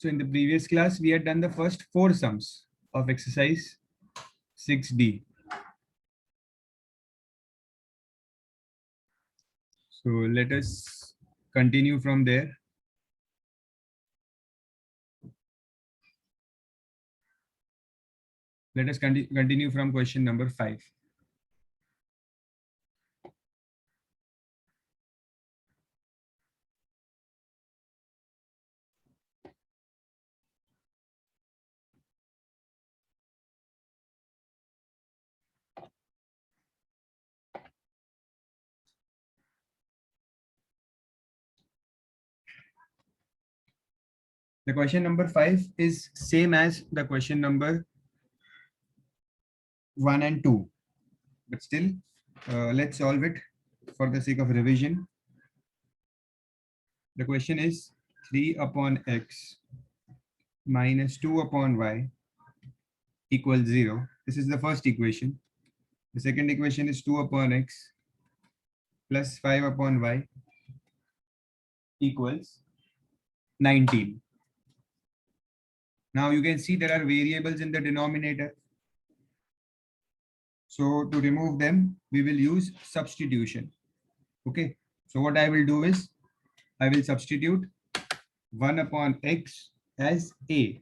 So in the previous class, we had done the first 4 sums of exercise 6D. So let us continue from there. Let us continue from question number 5. The question number 5 is same as the question number 1 and 2. But still, let's solve it for the sake of revision. The question is 3 upon x minus 2 upon y equals 0. This is the first equation. The second equation is 2 upon x plus 5 upon y equals 19. Now you can see there are variables in the denominator. So to remove them, we will use substitution. Okay. So what I will do is I will substitute 1 upon x as a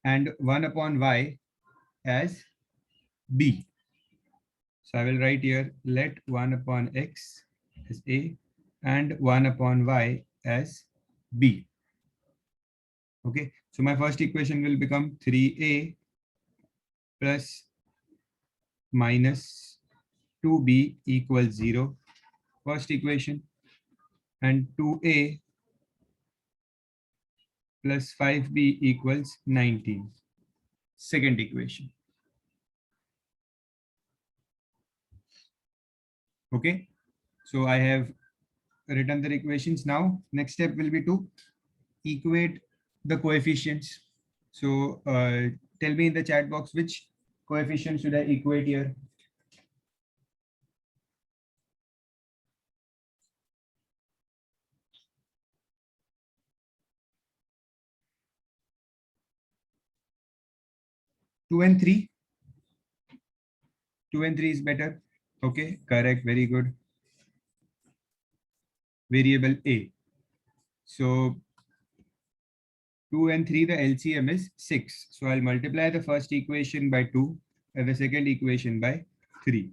and 1 upon y as b. So I will write here, let 1 upon x as a and 1 upon y as b. Okay, so my first equation will become 3a plus minus 2b equals 0. First equation, and 2a plus 5b equals 19. Second equation. Okay, so I have written the equations. Now next step will be to equate the coefficients. So tell me in the chat box which coefficient should I equate here. Two and three. 2 and 3 is better. Okay, correct, very good. Variable a. So 2 and 3, the LCM is 6. So I'll multiply the first equation by 2 and the second equation by 3.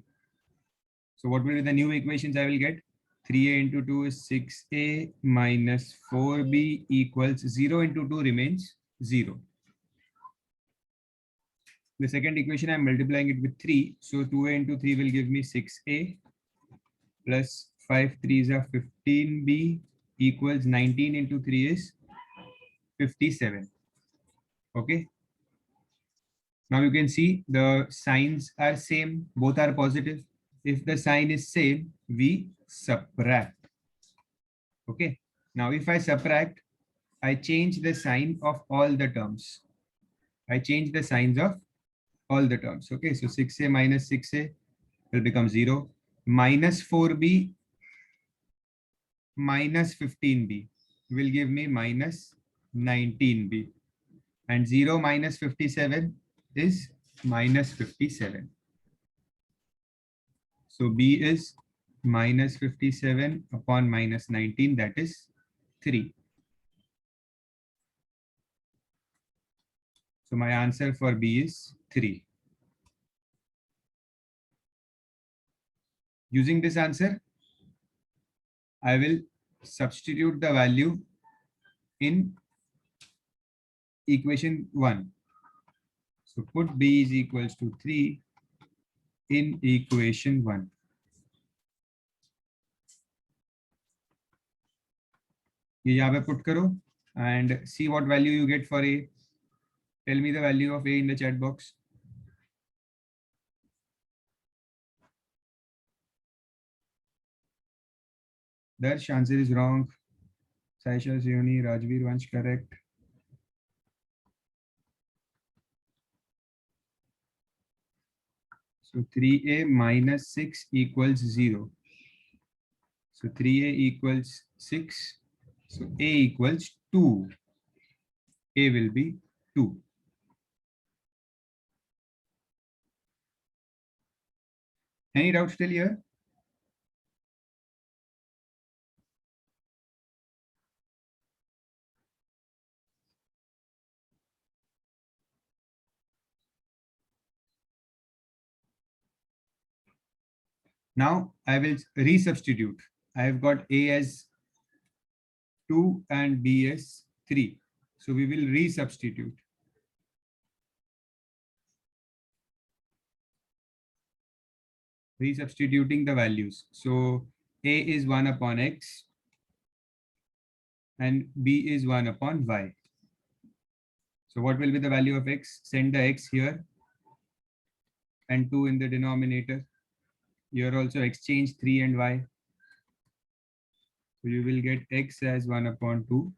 So what will be the new equations I will get? 3a into 2 is 6a minus 4b equals 0 into 2 remains 0. The second equation I'm multiplying it with 3. So 2a into 3 will give me 6a plus 5 3s are 15b equals 19 into 3 is 57. Okay. Now you can see the signs are same. Both are positive. If the sign is same, we subtract. Okay. Now if I subtract, I change the sign of all the terms. I change the signs of all the terms. Okay. So 6a minus 6a will become 0. Minus 4b minus 15b will give me minus 19b. And 0 minus 57 is minus 57. So b is minus 57 upon minus 19, that is 3. So my answer for b is 3. Using this answer, I will substitute the value in equation 1. So put b is equals to 3 in equation 1. ये यहाँ पे put करो and see what value you get for a. Tell me the value of a in the chat box. Darsh, answer is wrong. Saisha, Zioni, Rajveer, Vansh, correct. So 3a minus 6 equals 0. So 3a equals 6 So a equals 2. A will be 2. Any doubts till here? Now I will resubstitute. I have got a as 2 and b as 3. So we will resubstitute. Resubstituting the values. So a is 1 upon x and b is 1 upon y. So what will be the value of x? Send the x here and 2 in the denominator. Here also exchange 3 and y. So you will get x as 1 upon 2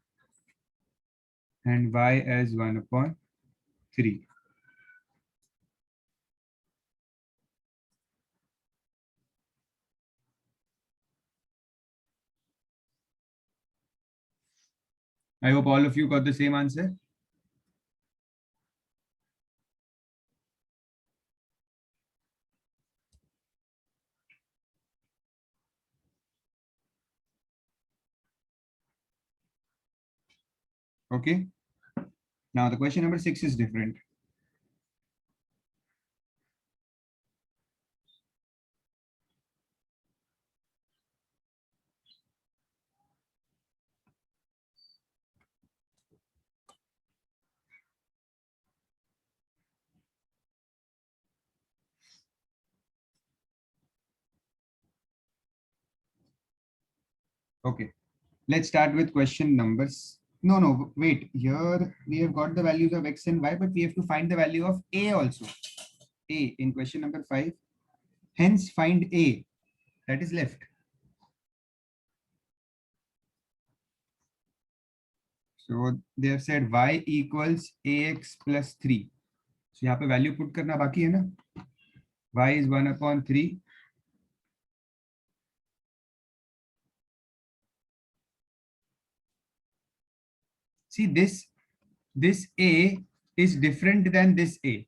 and y as 1 upon 3. I hope all of you got the same answer. Okay. Now the question number 6 is different. Okay. Let's start with question numbers. No, wait. Here we have got the values of x and y, but we have to find the value of a also. A in question number 5. Hence, find a. That is left. So they have said y equals ax plus 3. So यहाँ पे value put करना बाकी है ना. Y is 1 upon 3. See this a is different than this a.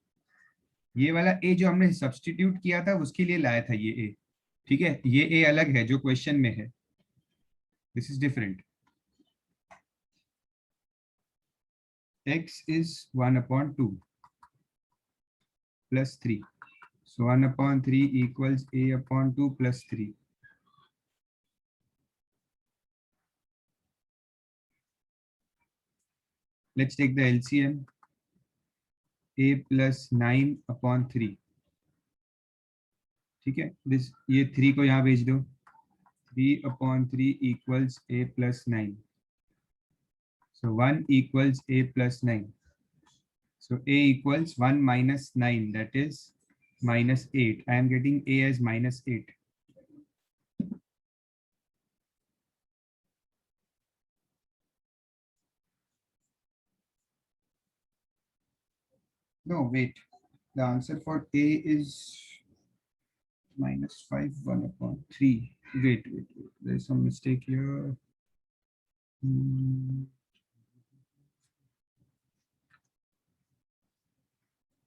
ये वाला a जो हमने substitute किया था उसके लिए लाया था ये a. ठीक है, ये a अलग है जो क्वेश्चन में है. This is different. X is 1 upon 2 plus 3. So 1 upon 3 equals a upon 2 plus 3. Let's take the LCM. A plus 9 upon 3. ठीक है, this ये 3 को यहाँ भेज दो. 3 upon 3 equals a plus 9. So 1 equals a plus 9. So a equals 1 minus 9, that is minus 8. I am getting a as minus 8. No, wait. The answer for a is minus 5, 1 upon 3. Wait. There's some mistake here.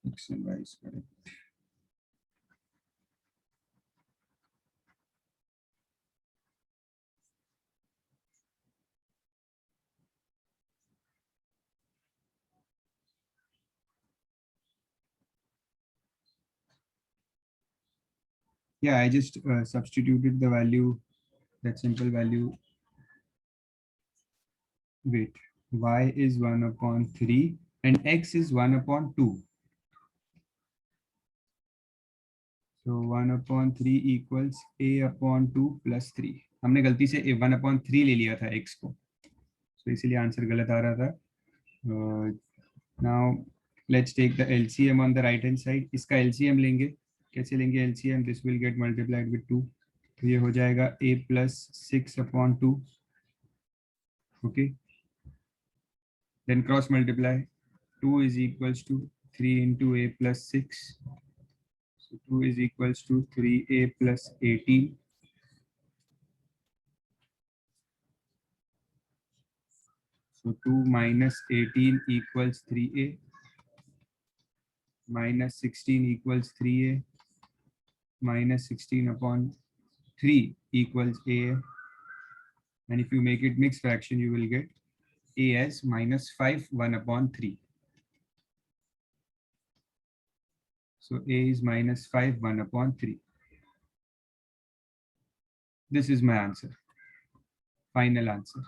X and Y is correct. Yeah, I just substituted the value, that simple value. Wait, y is 1 upon 3 and x is 1 upon 2. So 1 upon 3 equals a upon 2 plus 3. हमने गलती से 1 upon 3 ले लिया था x को, so इसलिए answer गलत आ रहा था. Now let's take the LCM on the right hand side. इसका LCM लेंगे. कैसे लेंगे LCM? This will get multiplied with 2. तो ये हो जाएगा a plus 6 upon 2. Okay. Then cross multiply. 2 is equals to 3 into a plus 6. So 2 is equals to 3a plus 18. So 2 minus 18 equals 3a, minus 16 equals 3a, minus 16 upon 3 equals a, and if you make it mixed fraction, you will get a as minus 5 1 upon 3. So a is minus 5 1 upon 3. This is my answer, final answer.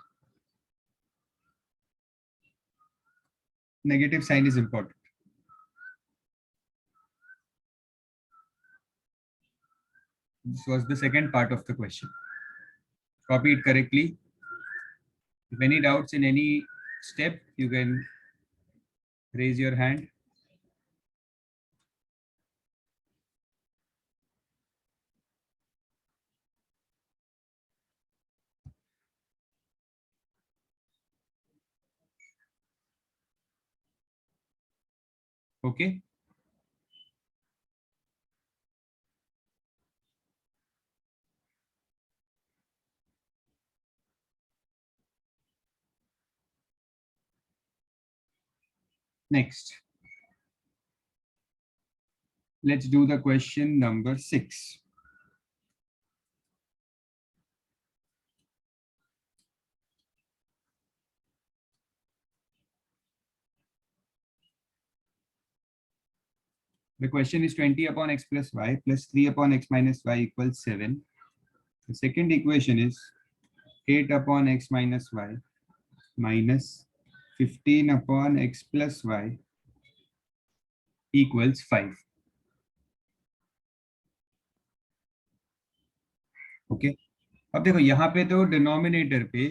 Negative sign is important. This was the second part of the question. Copy it correctly. If any doubts in any step, you can raise your hand. Okay. Next, let's do the question number 6. The question is 20 upon x plus y plus 3 upon x minus y equals 7. The second equation is 8 upon x minus y minus 15 upon x plus y equals 5. Okay अब देखो यहाँ पे तो denominator पे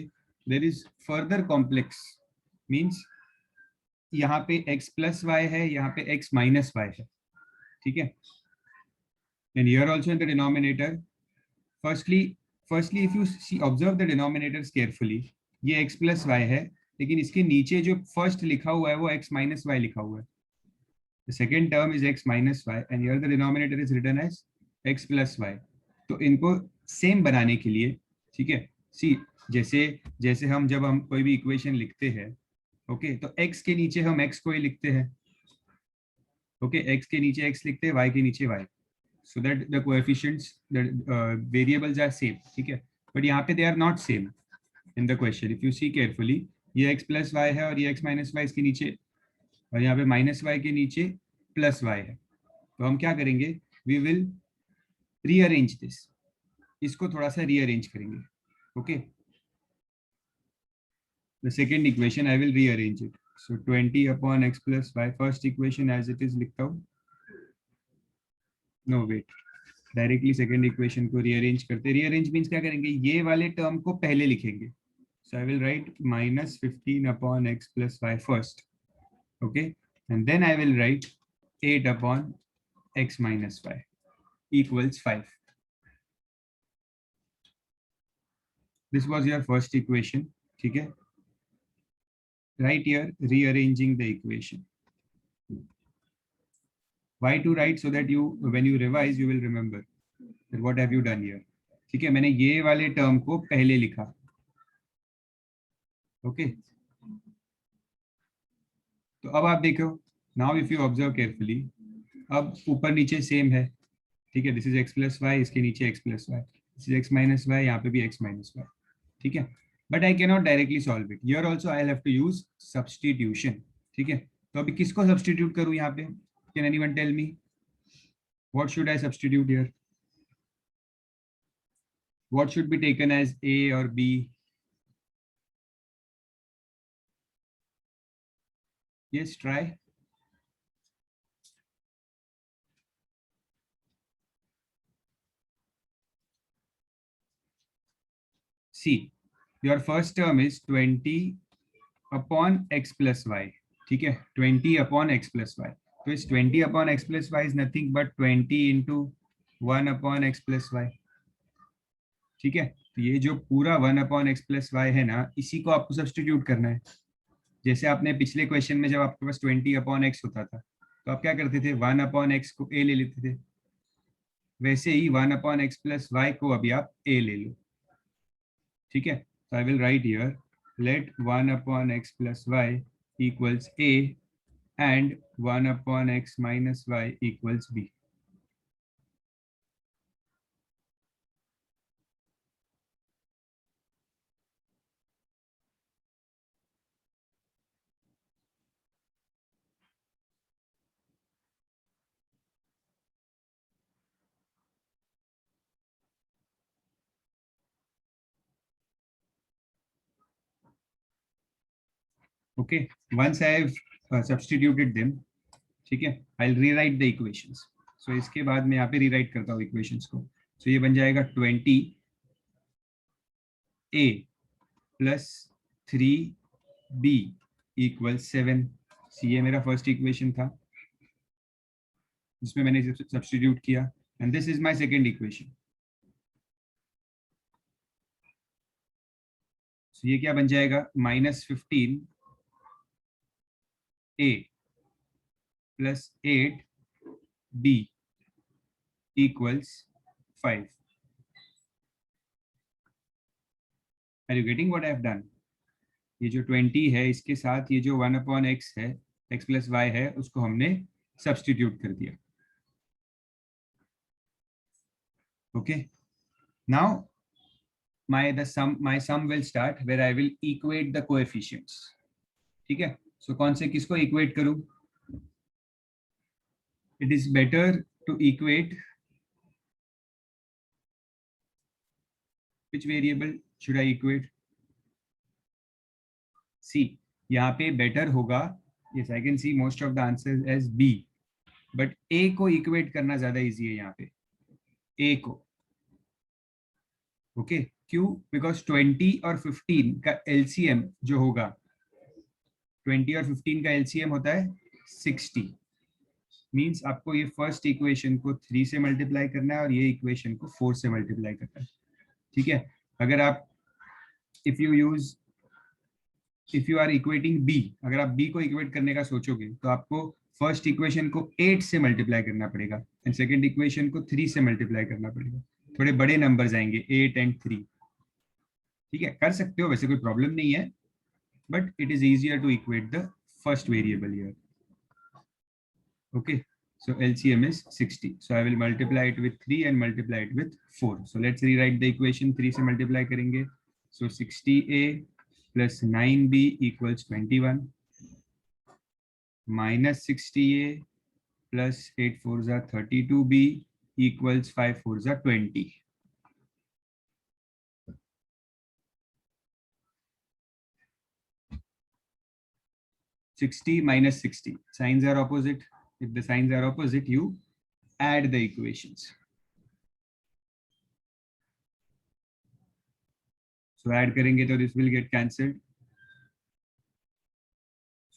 there is further complex, means यहाँ पे x plus y है, यहाँ पे x माइनस वाई है, ठीक है. And here also in the denominator, firstly if you see observe the denominators carefully, ये x प्लस वाई है, लेकिन इसके नीचे जो फर्स्ट लिखा हुआ है वो x माइनस वाई लिखा हुआ है. The second term is x minus y and here the denominator is written as x plus y. तो इनको सेम बनाने के लिए, ठीक है, सी जैसे हम जब हम कोई भी इक्वेशन लिखते हैं, ओके, तो x के नीचे हम x को ही लिखते हैं, ओके, x के नीचे x लिखते हैं, y के नीचे y, so that the coefficients the variables are same, ठीक है. बट यहाँ पे they are not same in the question. If you see carefully, ये x प्लस वाई है और ये x माइनस वाई इसके नीचे, और यहाँ पे माइनस वाई के नीचे प्लस वाई है. तो हम क्या करेंगे, वी विल रीअरेंज दिस, इसको थोड़ा सा रीअरेंज करेंगे, okay. The second equation I will rearrange it. So 20 upon x plus y, first equation as it is लिखता हूँ. No wait, directly second equation को रीअरेंज करते. रीअरेंज मीन्स क्या करेंगे, ये वाले टर्म को पहले लिखेंगे. So I will write minus 15 upon x plus y first, okay, and then I will write 8 upon x minus y equals 5. This was your first equation, ठीक है. Right here, rearranging the equation. Why to write? So that you, when you revise, you will remember that what have you done here. ठीक है, मैंने ये वाले term को पहले लिखा, ओके. तो अब आप देखो, now if you observe carefully, अब ऊपर नीचे सेम है, ठीक है. This is x plus y, इसके नीचे x plus y, this is x minus y, यहाँ पे भी x माइनस वाई, ठीक है. But I can not directly solve it, here also I have to use substitution, ठीक है. तो अभी किसको सब्स्टिट्यूट करूं यहाँ पे, can anyone tell me what should I substitute here, what should be taken as a और b? Yes, try. C, your first term is 20 upon x plus y, ठीक है, 20 अपॉन x प्लस वाई. तो इस 20 upon x plus y is nothing but 20 into 1 upon x plus y, ठीक है. तो ये जो पूरा 1 अपॉन x प्लस वाई है ना, इसी को आपको सब्स्टिट्यूट करना है. जैसे आपने पिछले क्वेश्चन में जब आपके पास 20 अपॉन x होता था, तो आप क्या करते थे, 1 अपॉन x को a ले लेते थे. वैसे ही 1 अपॉन x प्लस वाई को अभी आप a ले लो, ठीक है. तो आई will right here let 1 upon x plus y equals a and 1 upon x minus y equals b. Okay, once I have substituted them, ठीक है, I'll rewrite the equations. So इसके बाद मैं यहाँ पे rewrite करता हूँ equations को. So ये बन जाएगा 20a plus 3b equals 7. So ये मेरा first equation था जिसमें मैंने substitute किया, and this is my second equation. So ये क्या बन जाएगा, -15a plus 8b equals 5. Are you getting what I have done? ये जो 20 है इसके साथ ये जो 1 upon x है, x plus y है, उसको हमने सब्स्टिट्यूट कर दिया. Okay, now my sum will start where I will equate the coefficients. ठीक है, so कौन से किसको equate करूं? It is better to equate which variable should I equate? C. यहाँ पे better होगा. Yes, I can see most of the answers as B, but A को equate करना ज्यादा easy है यहाँ पे. A को. ओके, क्यों? बिकॉज 20 और 15 का एलसीएम जो होगा, 20 और 15 का एलसीएम होता है 60. मींस आपको ये फर्स्ट इक्वेशन को 3 से मल्टीप्लाई करना है और ये इक्वेशन को 4 से मल्टीप्लाई करना है. ठीक है, अगर आप if you are equating B, अगर आप बी को इक्वेट करने का सोचोगे तो आपको फर्स्ट इक्वेशन को 8 से मल्टीप्लाई करना पड़ेगा एंड सेकंड इक्वेशन को 3 से मल्टीप्लाई करना पड़ेगा. थोड़े बड़े नंबर्स आएंगे, 8 एंड 3. ठीक है, कर सकते हो, वैसे कोई प्रॉब्लम नहीं है, but it is easier to equate the first variable here. Okay, so LCM is 60. So I will multiply it with 3 and multiply it with 4. So let's rewrite the equation. 3 से multiply करेंगे. So 60a plus 9b equals 21 minus 60a plus 8 4s are 32b equals 5 4s are 20. -60 minus 60. Signs are opposite. If the signs are opposite, you add the equations. So add करेंगे तो this will get cancelled.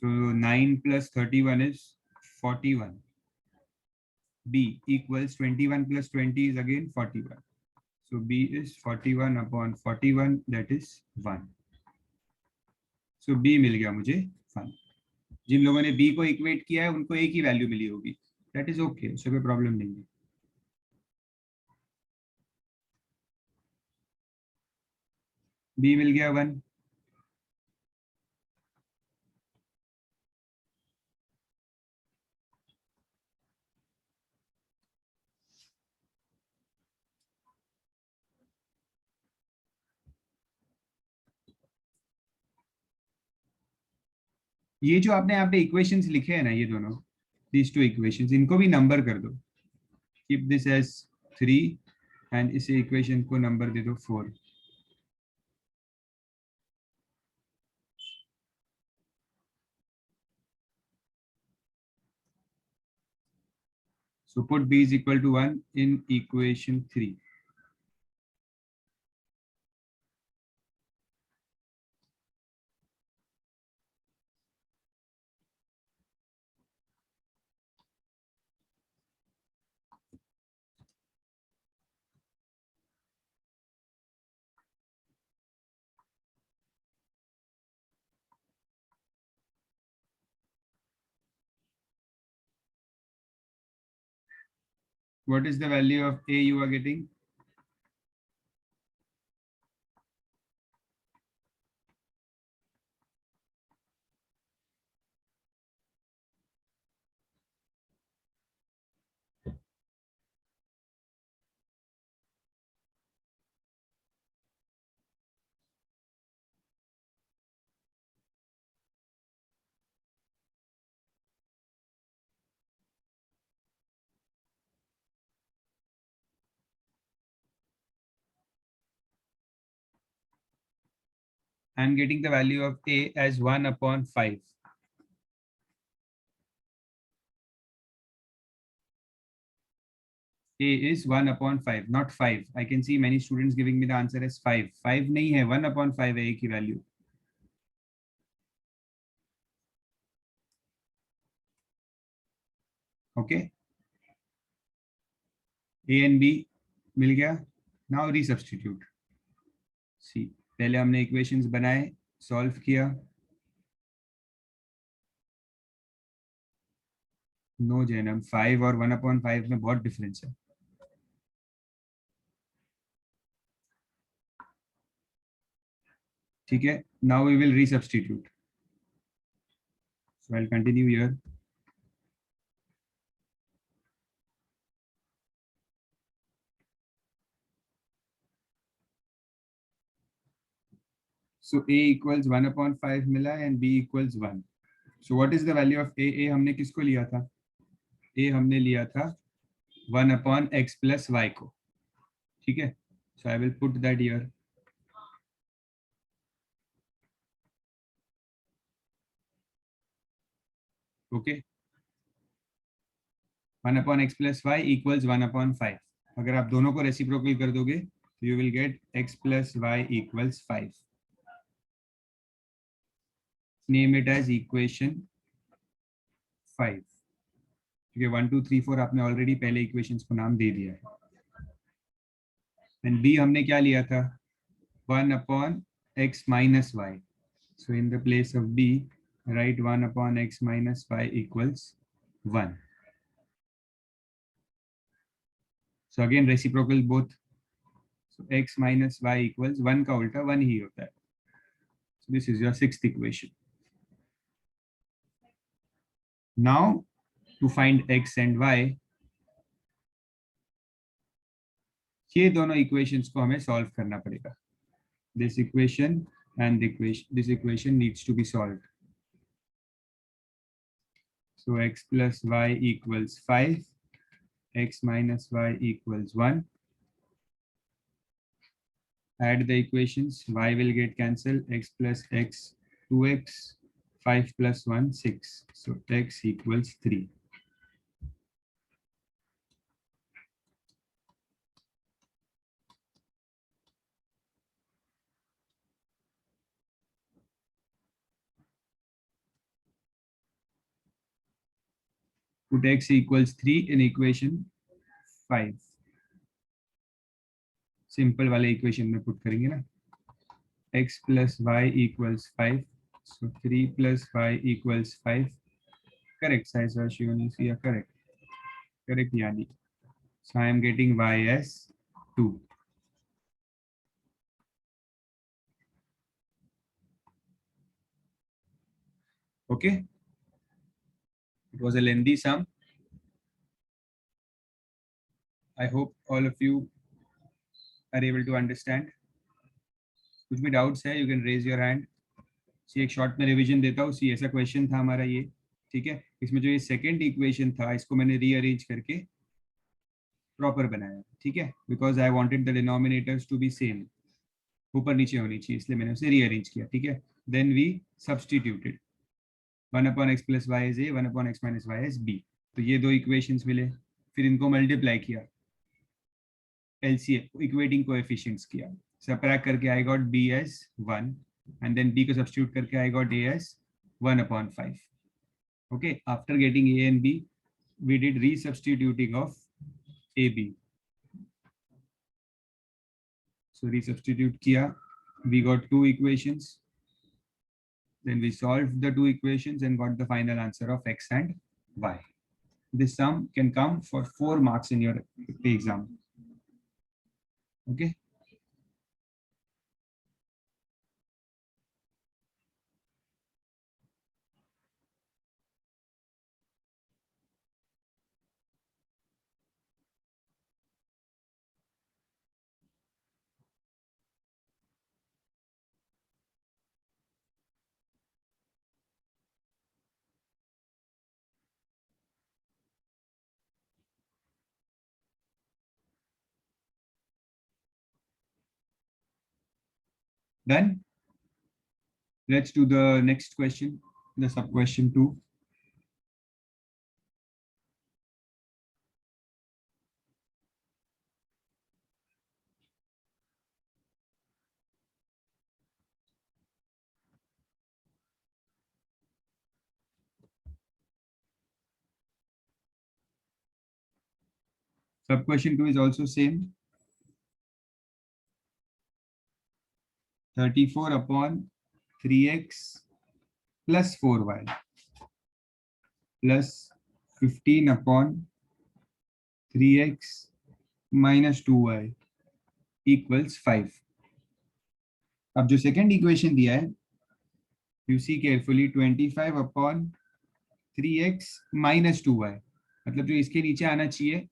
So 9 plus 31 is 41. B equals 21 plus 20 is again 41. So B is 41 upon 41, that is 1. So B मिल गया मुझे 1. जिन लोगों ने B को equate किया है उनको एक ही वैल्यू मिली होगी. That is okay, उससे कोई प्रॉब्लम नहीं है. B मिल गया 1. ये जो आपने यहाँ पे इक्वेशंस लिखे हैं ना, ये दोनों, these two equations, इनको भी नंबर कर दो. Keep this as 3 and इसे इक्वेशन को नंबर दे दो 4. So put B is equal to 1 in equation 3. What is the value of A you are getting? I'm getting the value of A as 1 upon 5. A is 1 upon 5, not 5. I can see many students giving me the answer as 5. 5 नहीं है, 1 upon 5 है A की value. Okay. A and B मिल गया. Now resubstitute. See, पहले हमने equations बनाए, solve किया. No Jainam, 5 और 1 upon 5 में बहुत difference है. ठीक है. Now we will resubstitute. So I'll continue here. So A equals 1 upon 5 मिला and B equals 1. So what is the value of A? A हमने किसको लिया था? A हमने लिया था 1 upon x plus y को. ठीक है. So I will put that here. Okay. 1 upon x plus y equals 1 upon 5. अगर आप दोनों को रेसिप्रोकल कर दोगे तो you will get x plus y equals 5. Name it as equation 5. क्योंकि 1 2 3 4 आपने ऑलरेडी पहले इक्वेशंस को नाम दे दिया है. एंड b हमने क्या लिया था? 1 upon x minus y. So in the place of b, write 1 upon x minus y equals 1. So again reciprocal both. So x minus y equals 1 का उल्टा 1 ही होता है. So this is your sixth equation. Now to find x and y, ये दोनों equations को हमें solve करना पड़ेगा. This equation and this equation needs to be solved. So x plus y equals 5, x minus y equals 1. Add the equations, y will get cancelled, x plus x 2x, 5 plus 1 6. So x equals 3. Put x equals 3 in equation 5. Simple वाले equation में put करेंगे ना. X plus y equals 5. So 3 plus y equals 5. Correct, Saisa, Shivani, yeah, correct. Correct, Yani. So I am getting y as 2. Okay. It was a lengthy sum. I hope all of you are able to understand. कुछ भी doubts है, you can raise your hand. See एक short में revision देता हूँ. सी ऐसा question था हमारा ये. ठीक है. इसमें जो ये सेकंड इक्वेशन था इसको मैंने रीअरेंज करके प्रॉपर बनाया. ठीक है. Because I wanted the denominators to be same, ऊपर नीचे होनी चाहिए, इसलिए मैंने उसे रीअरेंज किया. ठीक है. Then we substituted 1 upon x plus y is a, 1 upon x minus y is b. तो ये दो इक्वेशंस मिले. फिर इनको मल्टीप्लाई किया, एलसीएम इक्वेटिंग कोएफिशिएंट्स किया, सबट्रैक्ट करके I got b as 1 and then b को सब्स्टिट्यूट करके I got a as 1 upon 5. Okay, after getting a and b, we did resubstituting of ab. So resubstitute किया, we got two equations. Then we solved the two equations and got the final answer of x and y. This sum can come for 4 marks in your exam. Okay. Done. Let's do the next question, the sub question 2. Sub question 2 is also same. 34 upon 3x plus 4y plus 15 upon 3x minus 2y equals 5. अब जो second equation दिया है, you see carefully, 25 upon 3x minus 2y, मतलब जो इसके नीचे आना चाहिए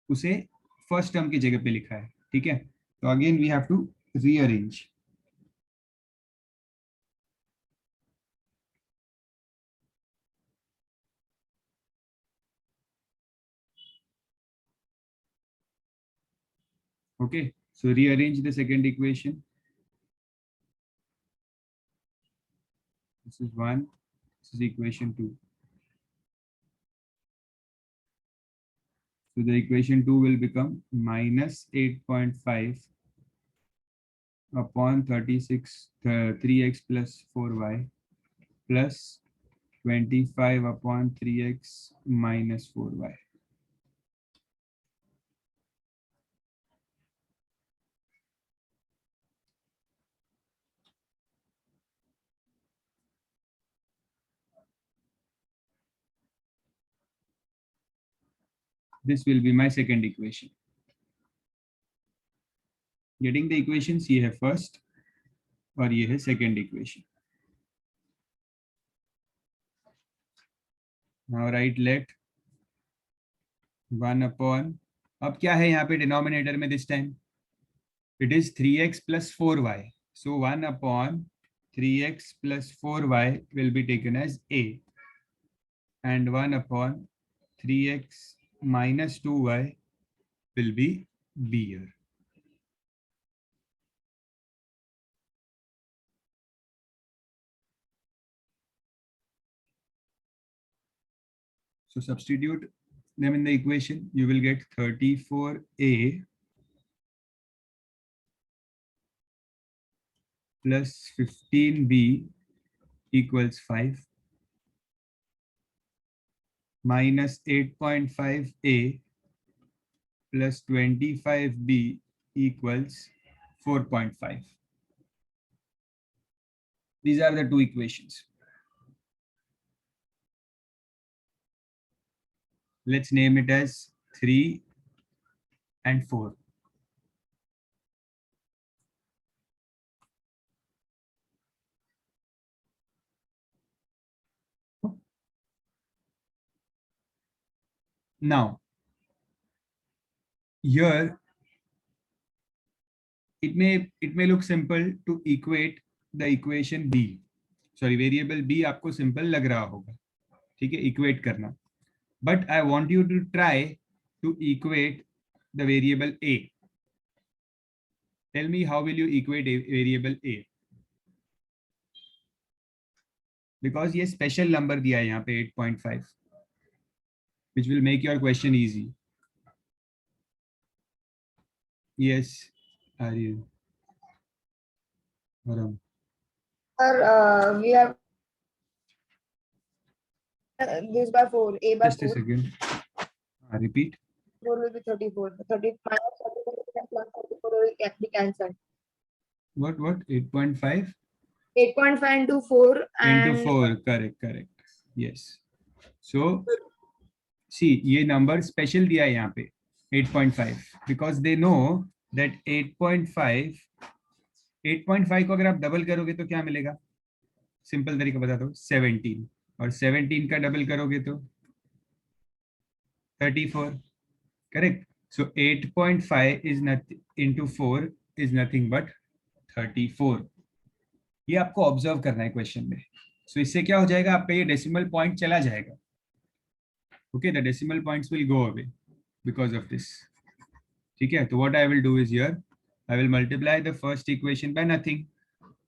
उसे फर्स्ट टर्म की जगह पे लिखा है. ठीक है, तो again we have to rearrange. Okay, so rearrange the second equation. This is 1, this is equation 2. So the equation 2 will become minus 8.5 upon 3x plus 4y plus 25 upon 3x minus 4y. This will be my second equation. Getting the equations, ये है first और ये है second equation. Now write let 1 upon, अब क्या है यहाँ पे डिनोमिनेटर में this time? It is 3x plus 4y. So 1 upon 3x plus 4y will be taken as a, and 1 upon 3x minus 2y will be b here. So substitute them in the equation. You will get 34a plus 15b equals 5 minus 8.5a plus 25b equals 4.5. These are the two equations. Let's name it as 3 and 4. Now, here it may look simple to equate the equation b. Sorry, variable b आपको simple लग रहा होगा, ठीक है, equate करना. But I want you to try to equate the variable a. Tell me, how will you equate a variable a? Because ये special number दिया है यहाँ पे 8.5, which will make your question easy. Yes, Aryan. Varam. Sir, we have this by 4, a by Just 4. a second. Repeat. 4 will be 34. 30 minus 34 plus 34 will be cancelled. What? 8.5? 8.5 into 4 and Into 4. Correct. Yes. So, see, ये number special दिया है यहाँ पे 8.5, because they know that 8.5 को अगर आप double करोगे तो क्या मिलेगा? सिंपल तरीका बता दो, 17, और 17 का डबल करोगे तो 34. Correct. So 8.5 is nothing into 4 is nothing but 34. ये आपको ऑब्जर्व करना है क्वेश्चन में. सो इससे क्या हो जाएगा, आपका ये डेसिमल पॉइंट चला जाएगा. Okay, the decimal points will go away because of this. ठीक है, तो what I will do is here, I will multiply the first equation by nothing.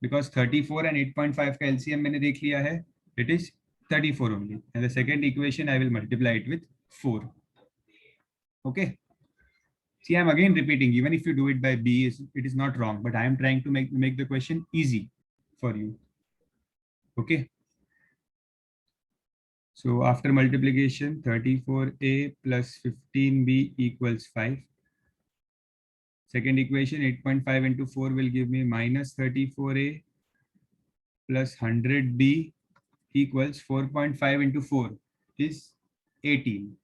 because 34 and 8.5 का LCM मैंने देख लिया है, it is 34 only, and the second equation I will multiply it with 4. Okay, see, I'm again repeating, even if you do it by B, it is not wrong, but I am trying to make the question easy for you. Okay, so after multiplication, 34A plus 15B equals 5. Second equation, 8.5 into 4 will give me minus 34A plus 100B equals 4.5 into 4 is 18.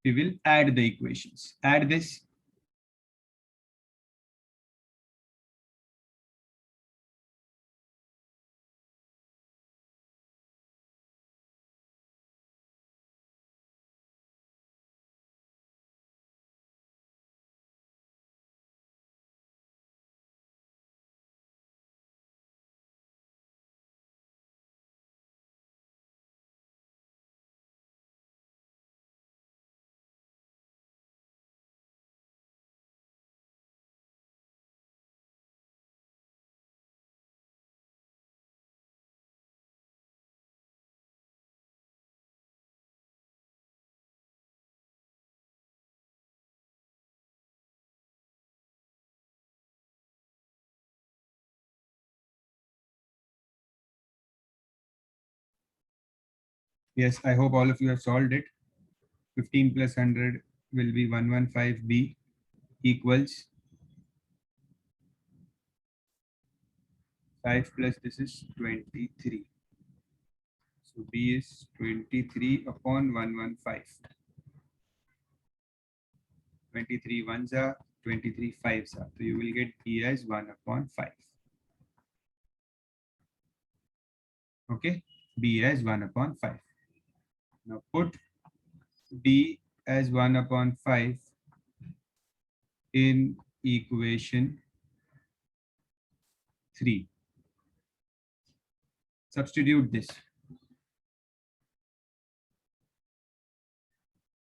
We will add the equations. Add this. Yes, I hope all of you have solved it. 15 plus 100 will be 115B equals 5 plus this is 23. So B is 23 upon 115. 23 ones are 23 fives are. So you will get B as 1 upon 5. Okay, B as 1 upon 5. Now put B as 1 upon 5 in equation 3. Substitute this.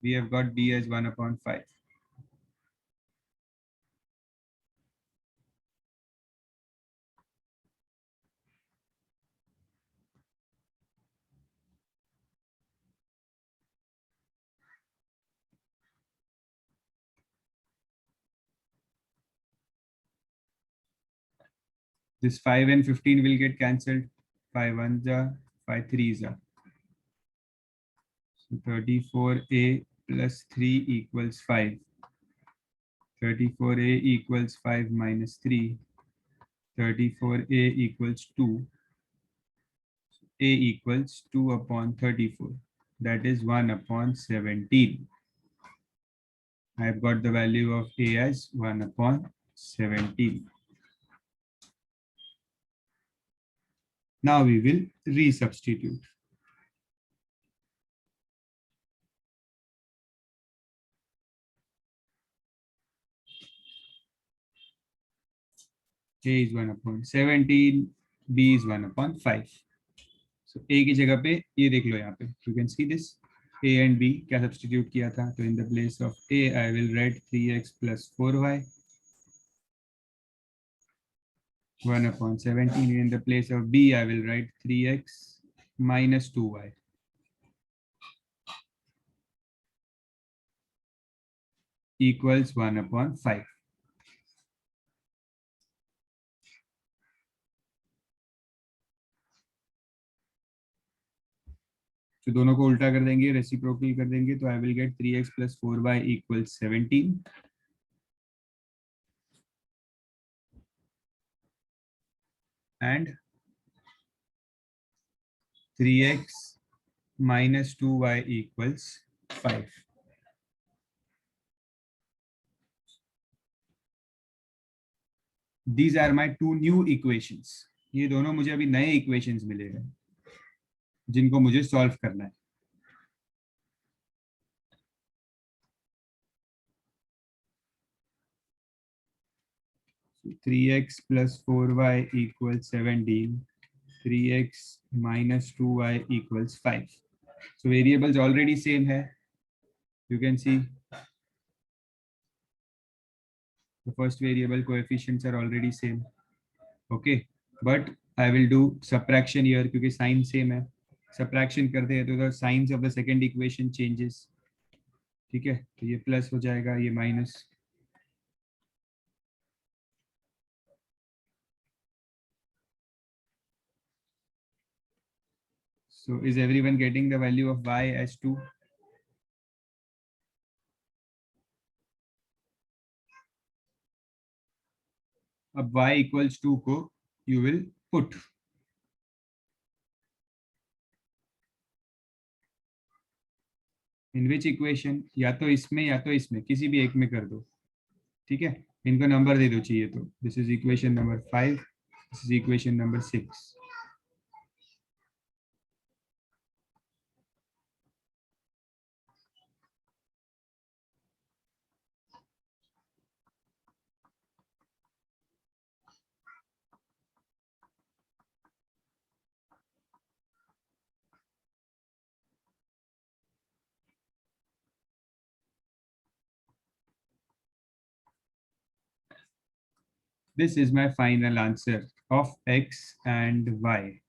We have got B as 1 upon 5. This 5 and 15 will get cancelled. 5 ones are, 5 threes are. So 34A plus 3 equals 5. 34A equals 5 minus 3. 34A equals 2. A equals 2 upon 34. That is 1 upon 17. I have got the value of A as 1 upon 17. Now we will resubstitute. A is 1 upon 17, B is 1 upon 5. So A की जगह पे ये देख लो यहाँ पे. You can see this. A and B क्या substitute किया था? तो in the place of A I will write 3x plus 4y. 1 upon 17. In the place of B I will write 3x minus 2y. Equals 1 upon 5. तो दोनों को उल्टा कर देंगे, रेसिप्रोकल कर देंगे, तो I will get 3x plus 4y equals 17. And 3x minus 2y equals 5. These are my two new equations. ये दोनों मुझे अभी नए equations मिले हैं जिनको मुझे सॉल्व करना है. So 3x plus 4y equals 17. 3x minus 2y equals 5. So variables already same है. You can see The first variable coefficients are already same. Okay, but I will do subtraction here क्योंकि sign same है. Subtraction करते हैं तो the signs of the second equation changes. ठीक है, तो ये प्लस हो जाएगा, ये minus. So is everyone getting the value of y as 2? अब y equals 2 को you will put. In which equation? या तो इसमें या तो इसमें, किसी भी एक में कर दो. ठीक है, इनको नंबर दे दो चाहिए तो. This is equation number 5. This is equation number 6. This is my final answer of x and y.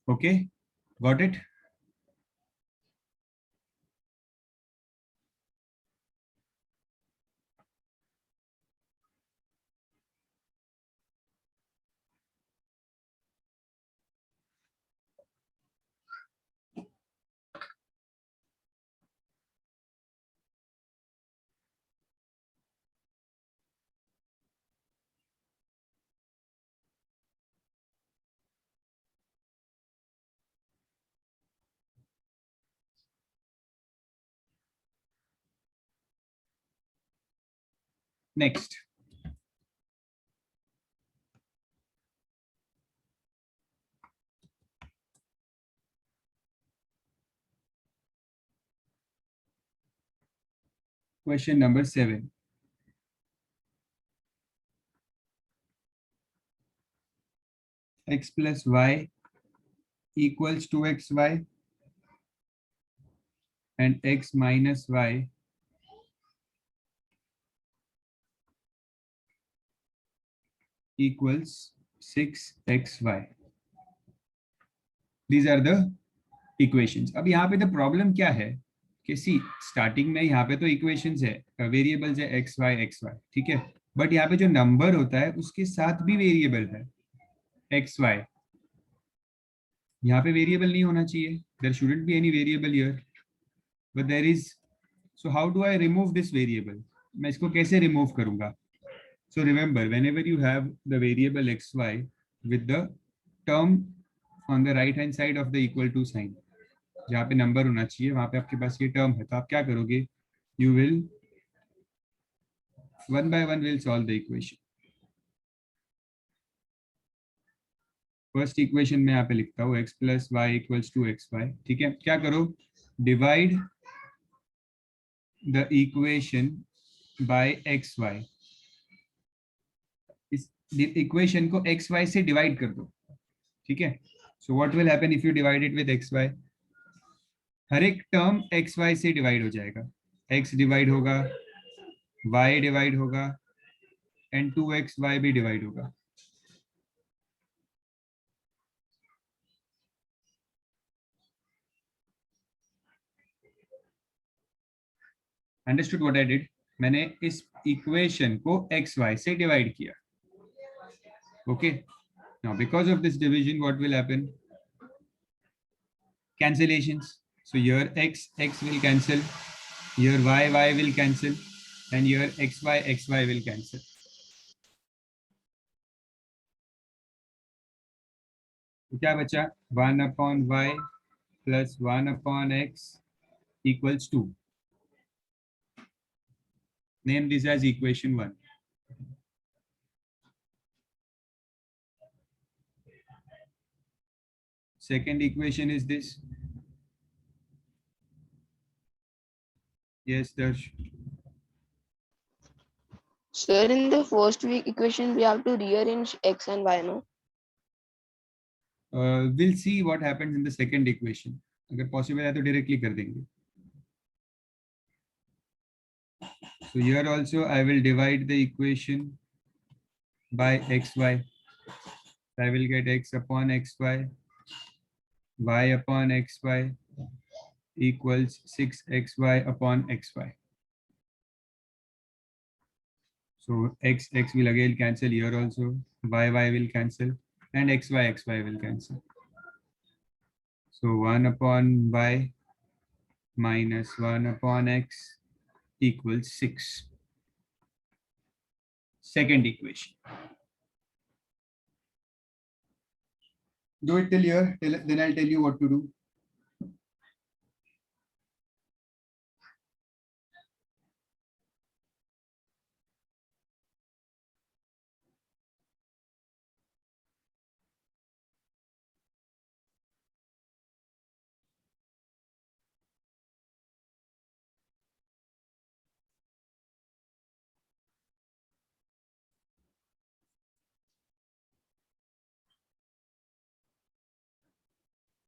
Okay, got it? Next. Question number 7. X plus y equals 2xy and x minus y equals 6xy. These are the equations. अब यहाँ पे the problem क्या है कि see starting में यहाँ पे तो equations है, variables है x y, ठीक है, but यहाँ पे जो number होता है उसके साथ भी variable है x y. यहाँ पे variable नहीं होना चाहिए, there shouldn't be any variable here, but there is. So how do I remove this variable? मैं इसको कैसे remove करूँगा? So remember, whenever you have the variable xy with the term on the right hand side of the equal to sign, जहाँ पे number होना चाहिए वहां पे आपके पास ये टर्म है, तो आप क्या करोगे? You will one by one will solve the equation. First equation में यहाँ पे लिखता हूँ x plus y equals to xy. ठीक है, क्या करो? Divide the equation by xy. इस इक्वेशन को xy से डिवाइड कर दो. ठीक है, so what will happen if you divide it with xy? हर एक टर्म xy से डिवाइड हो जाएगा. x डिवाइड होगा, y डिवाइड होगा एंड 2xy भी डिवाइड होगा. Understood what I did? मैंने इस इक्वेशन को xy से डिवाइड किया. Okay, now because of this division what will happen? Cancellations. So here x will cancel, here y will cancel, and here xy will cancel. तो क्या बचा 1/y plus 1/x equals 2. Name this as equation 1. Second equation is this. Yes, Darsh. Sir, in the first week equation, we have to rearrange x and y, no? We'll see what happens in the second equation. अगर possible है तो directly कर देंगे. So here also I will divide the equation by xy. I will get x upon xy, y upon xy equals 6xy upon xy. So x will again cancel here also, y will cancel, and xy will cancel. So 1 upon y minus 1 upon x equals 6. Second equation. Do it till here, then I'll tell you what to do.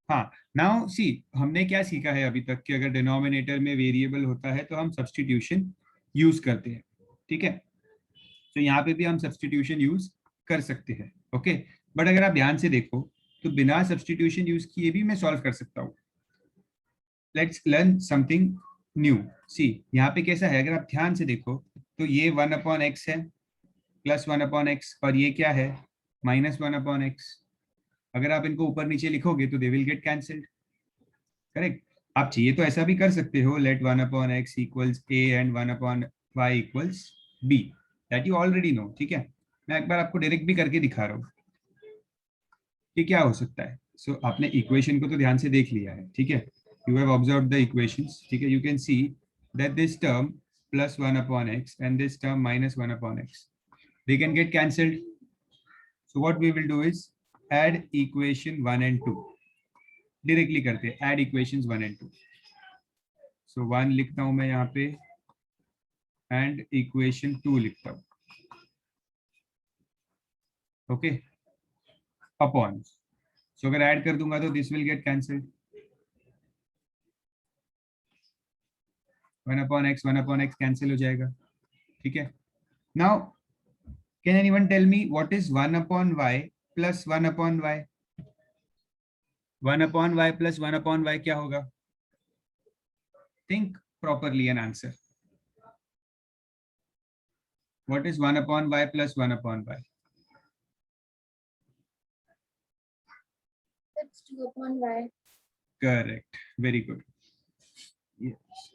हाँ, now see हमने क्या सीखा है अभी तक कि अगर denominator में वेरिएबल होता है तो हम सब्स्टिट्यूशन यूज करते हैं. ठीक है, तो यहाँ पे भी हम सब्स्टिट्यूशन यूज कर सकते हैं. ओके, बट अगर आप ध्यान से देखो तो बिना सब्स्टिट्यूशन यूज किए भी मैं सॉल्व कर सकता हूँ. Let's learn something new. See यहाँ पे कैसा है, अगर आप ध्यान से देखो तो ये 1/x है प्लस 1/x और ये क्या है -1/x. अगर आप इनको ऊपर नीचे लिखोगे तो they will get cancelled. Correct. आप चाहिए तो ऐसा भी कर सकते हो, let 1/x equals a and 1/y equals b. That you already know. ठीक है, मैं एक बार आपको डायरेक्ट भी करके दिखा रहा हूँ कि क्या हो सकता है. सो आपने इक्वेशन को तो ध्यान से देख लिया है. ठीक है, you have observed the equations. ठीक है, you can see that this term plus 1/x and this term minus 1/x, they can get cancelled. So what we will do is add equation 1 and 2. Directly करते हैं, add equations 1 and 2. So 1 लिखता हूं मैं यहाँ पे and equation 2 लिखता हूं. Okay, upon. सो अगर ऐड कर दूंगा तो this will get cancelled. 1/x cancel हो जाएगा. ठीक है, now can anyone tell me what is 1/y plus 1/y? 1/y plus 1/y क्या होगा? Think properly an answer. What is 1/y plus 1/y? That's 2/y. Correct. Very good. Yes.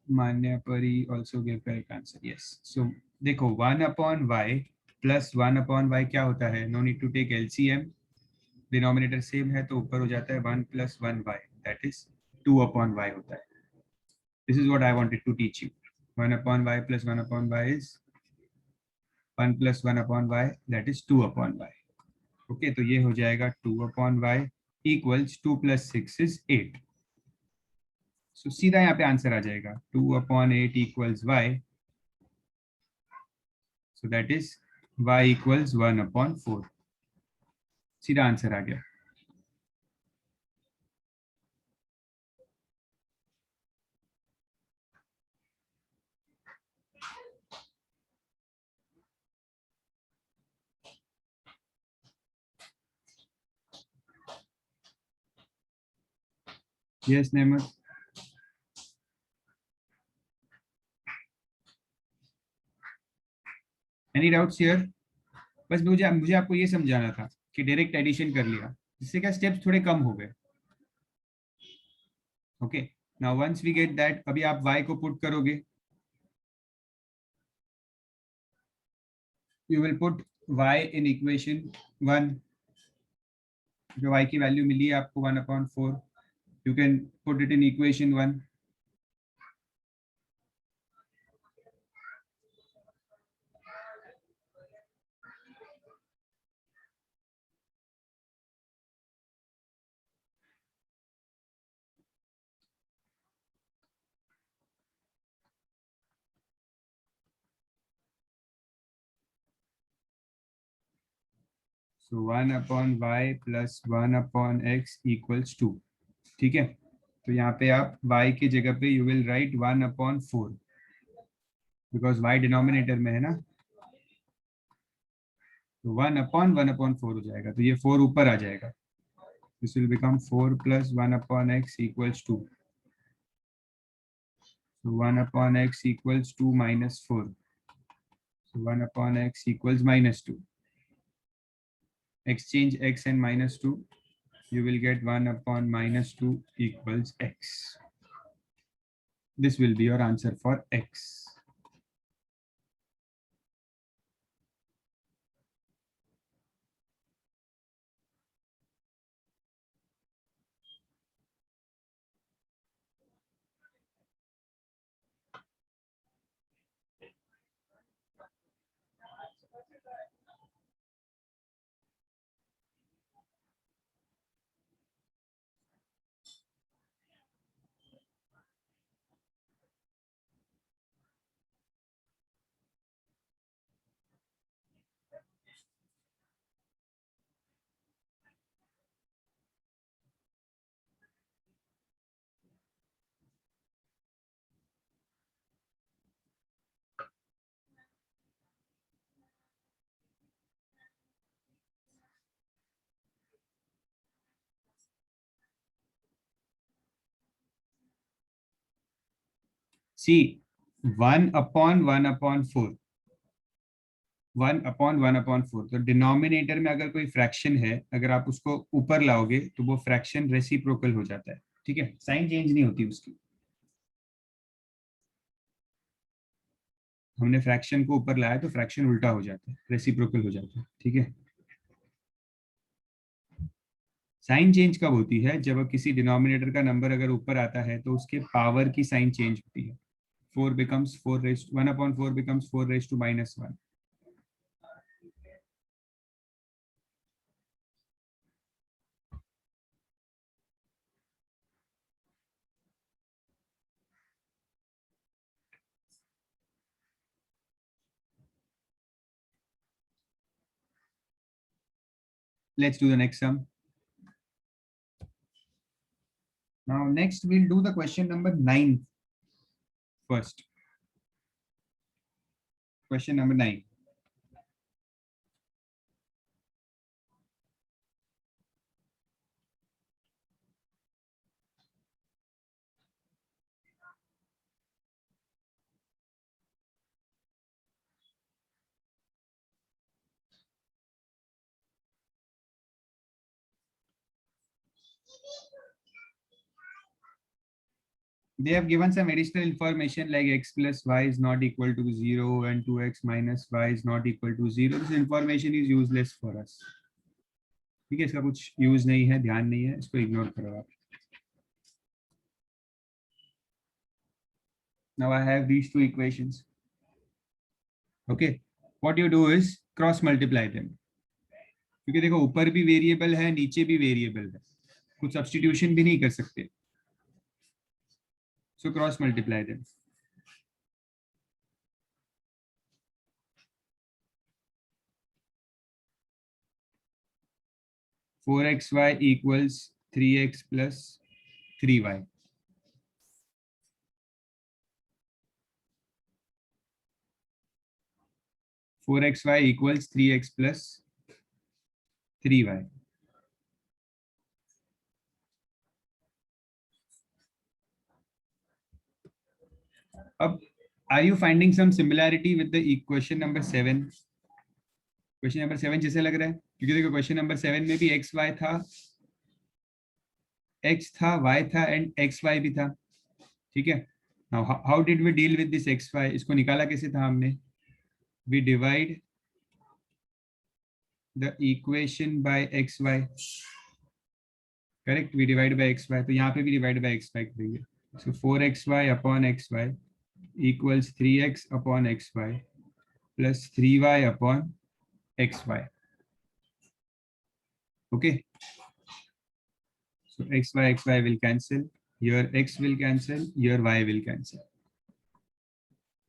Manya Pari also gave correct answer. Yes. So देखो 1/y plus 1/y क्या होता है? No need to take LCM. Denominator same है तो ऊपर हो जाता है 1 plus 1y. That is 2/y होता है. This is what I wanted to teach you. 1/y plus 1/y is 1 plus 1/y. That is 2/y. Okay, तो ये हो जाएगा 2/y equals 2 plus 6 is 8. So सीधा यहाँ पे आंसर आ जाएगा 2/8 equals y. So that is y equals 1/4. सीधा answer आ गया. Yes, Nehmat. Any doubts here? बस मुझे आपको ये समझाना था कि डायरेक्ट एडिशन कर लिया, जिससे क्या स्टेप्स थोड़े कम हो गए. Okay, now once we get that, अभी आप y को पुट करोगे. You will put y in equation 1. जो y की वैल्यू मिली है आपको 1/4, you can put it in equation 1. So 1/y plus 1/x equals 2. ठीक है, तो यहाँ पे आप y की जगह पे you will write 1/4 because y denominator में है ना, तो 1/1/4 हो जाएगा, तो ये 4 ऊपर आ जाएगा. This will become 4 plus 1/x equals 2. So 1/x equals 2 minus 4. So 1/x equals -2. Exchange x and -2. You will get 1/-2 equals x. This will be your answer for x. See, 1/1/4. 1/1/4. तो डिनोमिनेटर में अगर कोई फ्रैक्शन है, अगर आप उसको ऊपर लाओगे तो वो फ्रैक्शन रेसिप्रोकल हो जाता है. ठीक है, साइन चेंज नहीं होती उसकी. हमने फ्रैक्शन को ऊपर लाया तो फ्रैक्शन उल्टा हो जाता है, रेसिप्रोकल हो जाता है. ठीक है, साइन चेंज कब होती है? जब किसी डिनोमिनेटर का नंबर अगर ऊपर आता है तो उसके पावर की साइन चेंज होती है. 4 becomes 4 raised 1/4 becomes 4 raised to -1. Let's do the next sum. Now next we'll do the question number 9 first. Question number 9. They have given some additional information like x plus y is not equal to 0 and 2x minus y is not equal to 0. This information is useless for us. ठीक है, इसका कुछ use नहीं है, ध्यान नहीं है, इसको इग्नोर करो आप. Now I have these two equations. Okay, what you do is cross multiply them. क्योंकि देखो ऊपर भी वेरिएबल है, नीचे भी वेरिएबल है, कुछ सब्स्टिट्यूशन भी नहीं कर सकते. So cross multiply them. Four xy equals 3x plus 3y. Four xy equals 3x plus 3y. अब are you finding some similarity with the question number 7? Question number 7 जैसे लग रहा है, क्योंकि देखो क्वेश्चन नंबर 7 में भी x y था, x था, y था एंड x y भी था. ठीक है, now how did we deal with this x y? इसको निकाला कैसे था हमने? We divide the equation by x y. Correct, we divide by x y, तो यहाँ पे भी डिवाइड बाय एक्स वाई करेंगे. So 4xy upon x y equals 3x upon x y plus 3y upon x y. Okay, so xy will cancel, your x will cancel, your y will cancel.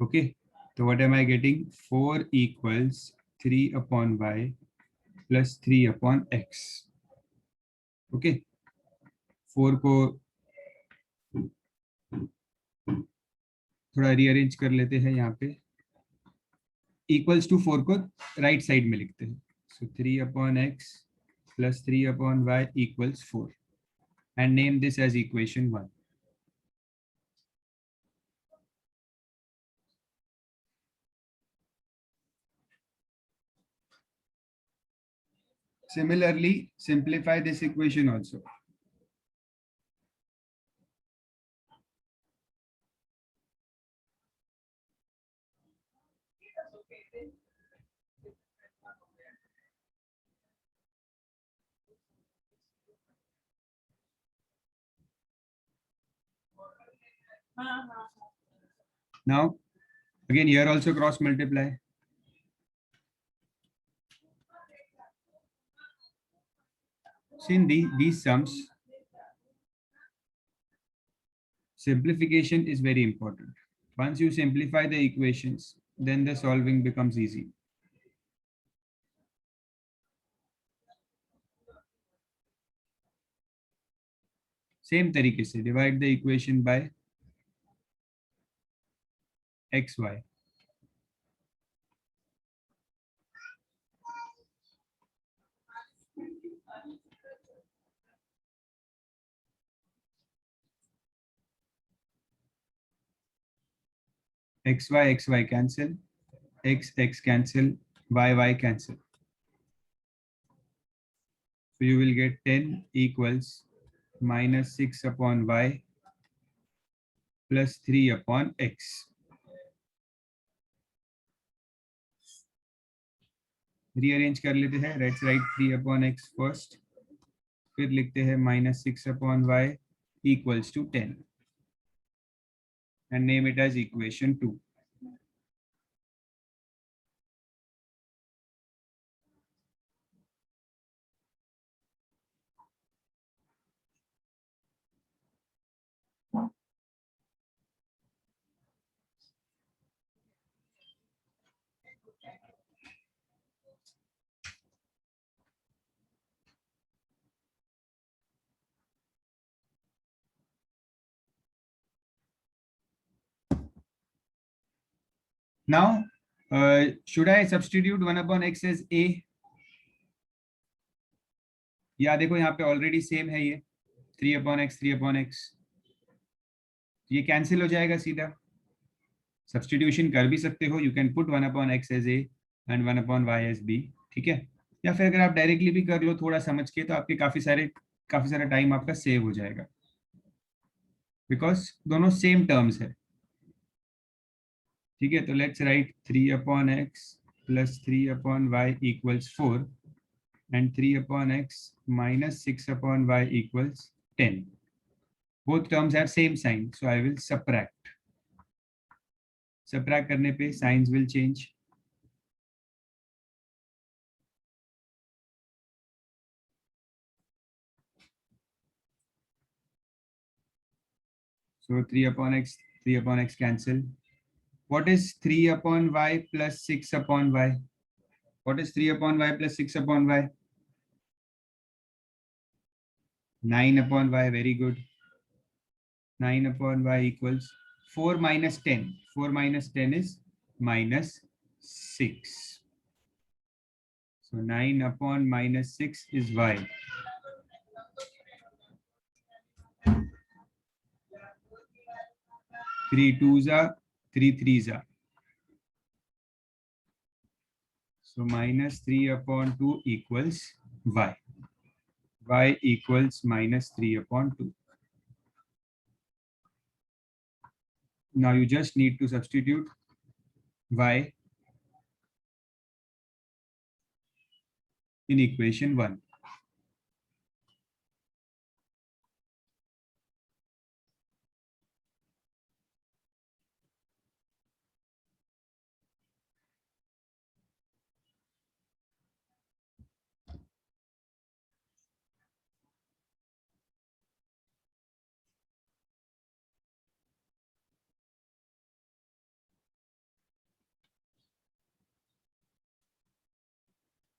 Okay, so what am I getting? 4 equals 3 upon y plus 3 upon x. Okay, 4 को थोड़ा rearrange कर लेते हैं यहाँ पे. Equals to 4 को right side में लिखते हैं. So 3 upon x plus 3 upon y equals 4 and name this as equation 1. Similarly, simplify this equation also. Now, again here also cross multiply. See in these sums, simplification is very important. Once you simplify the equations, then the solving becomes easy. Same तरीके से divide the equation by xy. xy cancel, x cancel, y cancel. So you will get 10 equals minus 6 upon y plus 3 upon x. Rearrange कर लेते हैं. Let's write 3 upon x first. फिर लिखते हैं minus 6 upon y equals to 10. And name it as equation 2. Now, should I substitute 1 upon x as a? या देखो यहाँ पे ऑलरेडी सेम है ये 3 upon x 3 upon x, ये कैंसिल हो जाएगा सीधा. सब्सटीट्यूशन कर भी सकते हो. You can put 1 upon x as a and 1 upon y as b. ठीक है, या फिर अगर आप डायरेक्टली भी कर लो थोड़ा समझ के, तो आपके काफी सारा टाइम आपका सेव हो जाएगा, बिकॉज दोनों सेम टर्म्स है. ठीक है, तो let's write 3 upon x plus 3 upon y equals 4 and 3 upon x minus 6 upon y equals 10. Both terms have same sign, so I will subtract. Subtract करने पे signs will change. So 3 upon x cancel. What is 3 upon y plus 6 upon y? What is 3 upon y plus 6 upon y? 9 upon y, very good. 9 upon y equals 4 minus 10. 4 minus 10 is minus 6. So 9 upon minus 6 is y. Three twos are, 3 threes are. So minus 3 upon 2 equals y. Y equals minus 3 upon 2. Now you just need to substitute y in equation 1.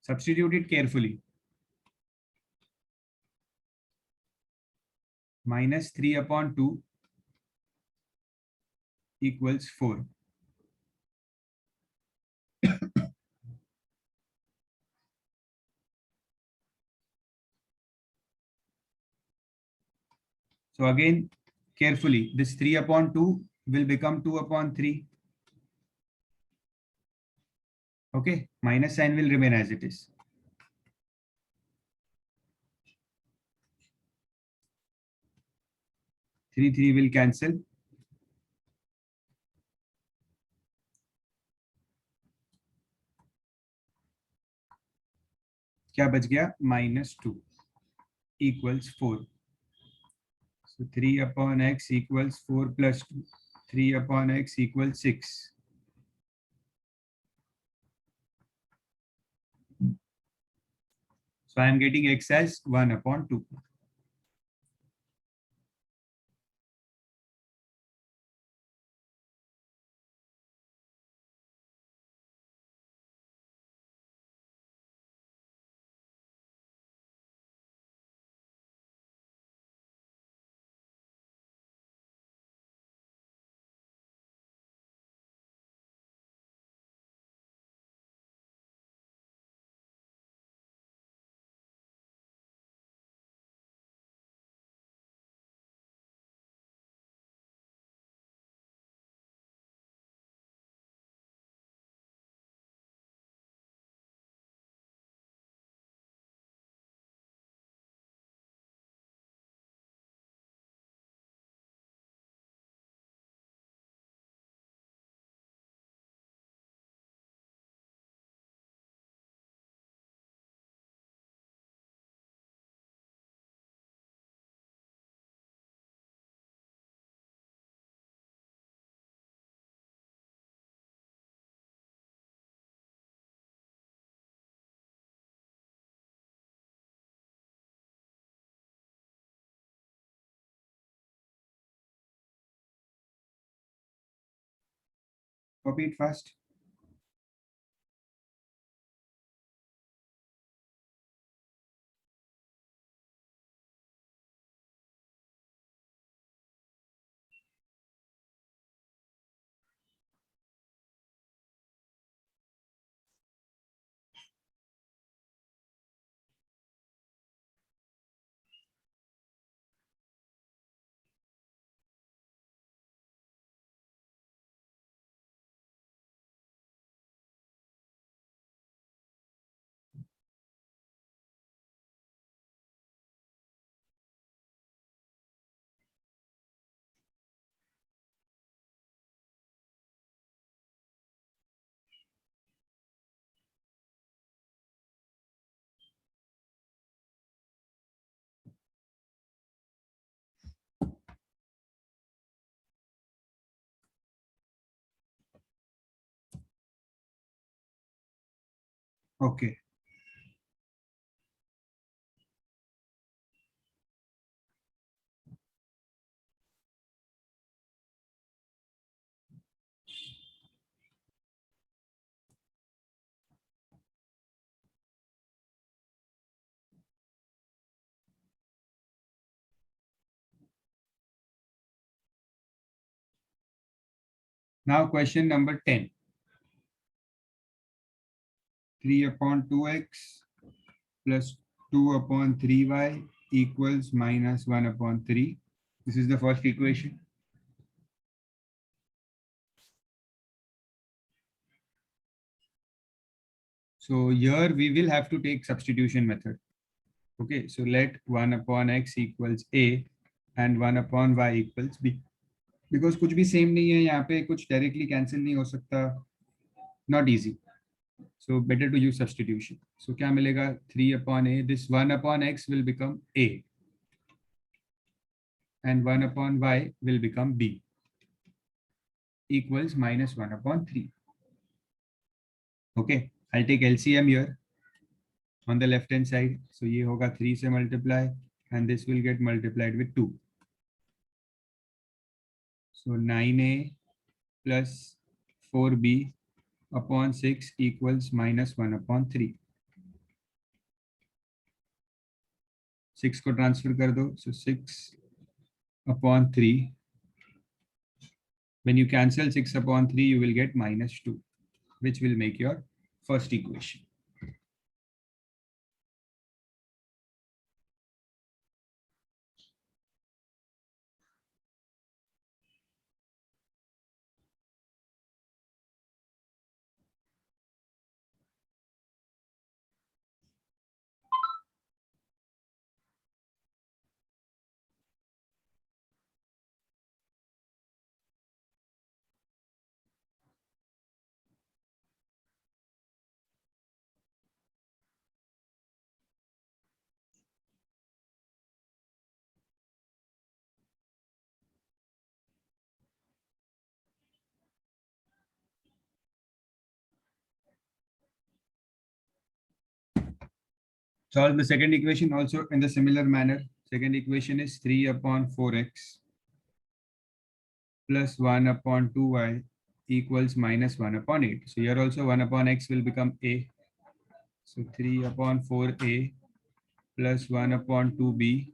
Substitute it carefully. Minus 3 upon 2 equals 4. So again, carefully, this 3 upon 2 will become 2 upon 3. Okay, minus sign will remain as it is. Three will cancel. क्या बच गया? -2 equals 4. So 3 upon x equals 4 plus 2. 3 upon x equals 6. So I am getting x as 1 upon 2. Copy it fast. Okay. Now question number 10. 3 upon 2x plus 2 upon 3y equals minus 1 upon 3. This is the first equation. So here we will have to take substitution method. Okay, so let 1 upon x equals a and 1 upon y equals b. Because कुछ भी same नहीं है यहाँ पे, कुछ directly cancel नहीं हो सकता. Not easy. So better to use substitution. So क्या मिलेगा? 3 upon a. This 1 upon x will become a. And 1 upon y will become b. Equals minus 1 upon 3. Okay, I'll take LCM here on the left hand side. So ये होगा 3 से multiply and this will get multiplied with 2. So 9a plus 4b upon 6 equals minus 1 upon 3. 6 को transfer कर दो, so 6/3. When you cancel 6/3, you will get -2, which will make your first equation. Solve the second equation also in the similar manner. Second equation is 3/4x plus 1/2y equals -1/8. So here also 1/x will become a. So 3/4a plus 1/2b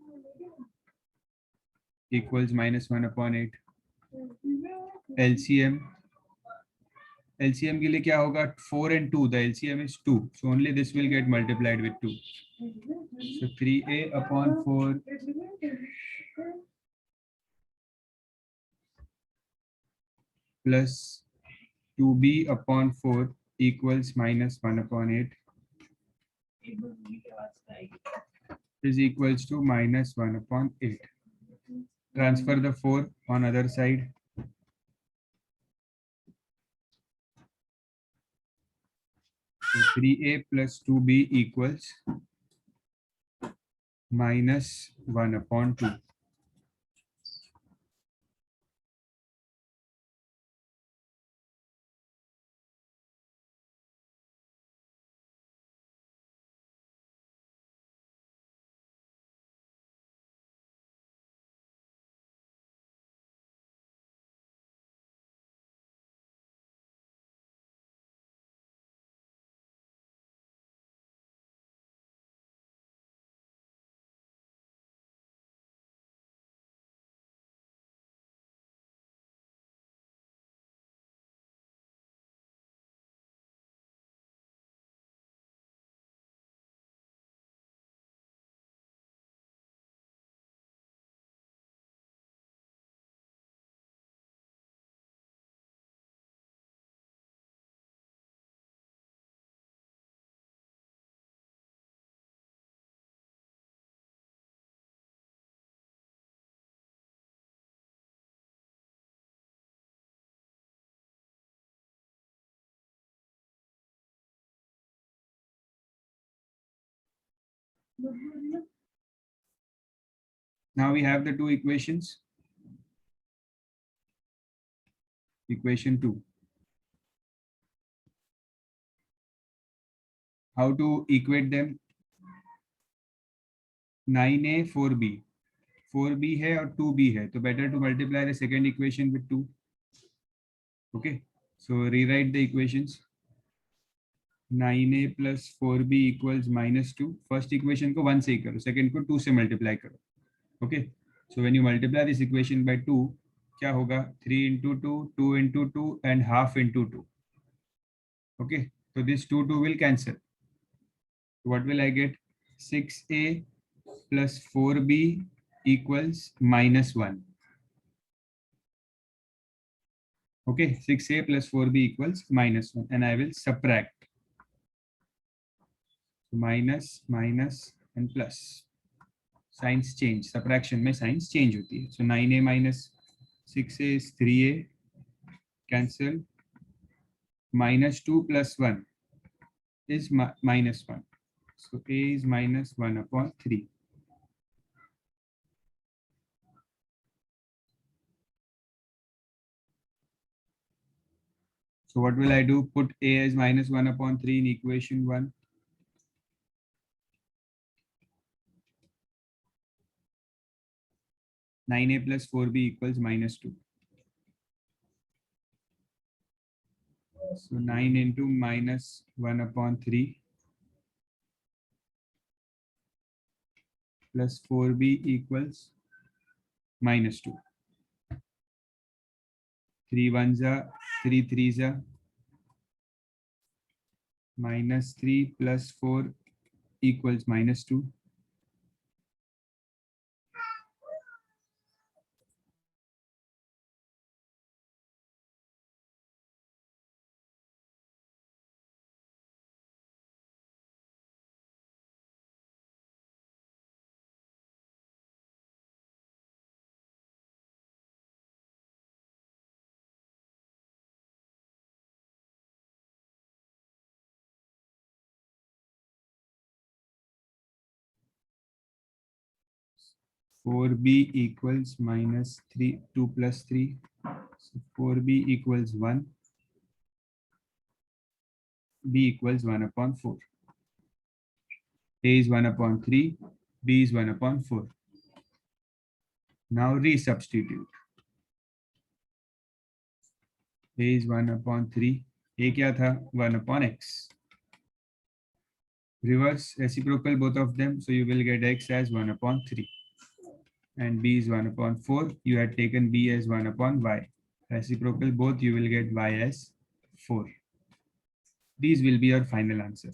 equals -1/8. LCM के लिए क्या होगा? 4 and 2. The LCM is 2. So only this will get multiplied with 2. So 3a/4 plus 2b/4 equals -1/8 is equals to -1/8. Transfer the 4 on other side. So 3a plus 2b equals -1/2. Now we have the two equations. Equation 2. How to equate them? 9a 4b. 4b है और 2b है, तो better to multiply the second equation with 2. Okay, so rewrite the equations. 9a plus 4b equals -2. First equation को 1 से ही करो, second को 2 से multiply करो. Okay, so when you multiply this equation by 2, क्या होगा? 3 into 2, 2 into 2 and half into 2. Okay, so this 2 will cancel. What will I get? 6a plus 4b equals -1. Okay, 6a plus 4b equals -1, and I will subtract. So minus, minus and plus. Signs change. Subtraction में signs change होती है. So 9a minus 6a is 3a. Cancel. -2 plus 1 is -1. So a is -1/3. So what will I do? Put a as -1/3 in equation 1. (9a plus 4b equals -2). So 9 into -1/3 plus 4b equals minus 2. 3 ones are 3 threes are minus 3 plus 4 equals minus 2. Four b equals minus 3, 2 plus 3. So 4b equals 1. B equals 1 upon 4. A is 1 upon 3. B is 1 upon 4. Now resubstitute. A is 1 upon 3. A क्या था? 1 upon x. Reverse reciprocal both of them. So you will get x as 1 upon 3. And b is 1 upon 4. You had taken b as 1 upon y. Reciprocal both, you will get y as 4. These will be your final answer.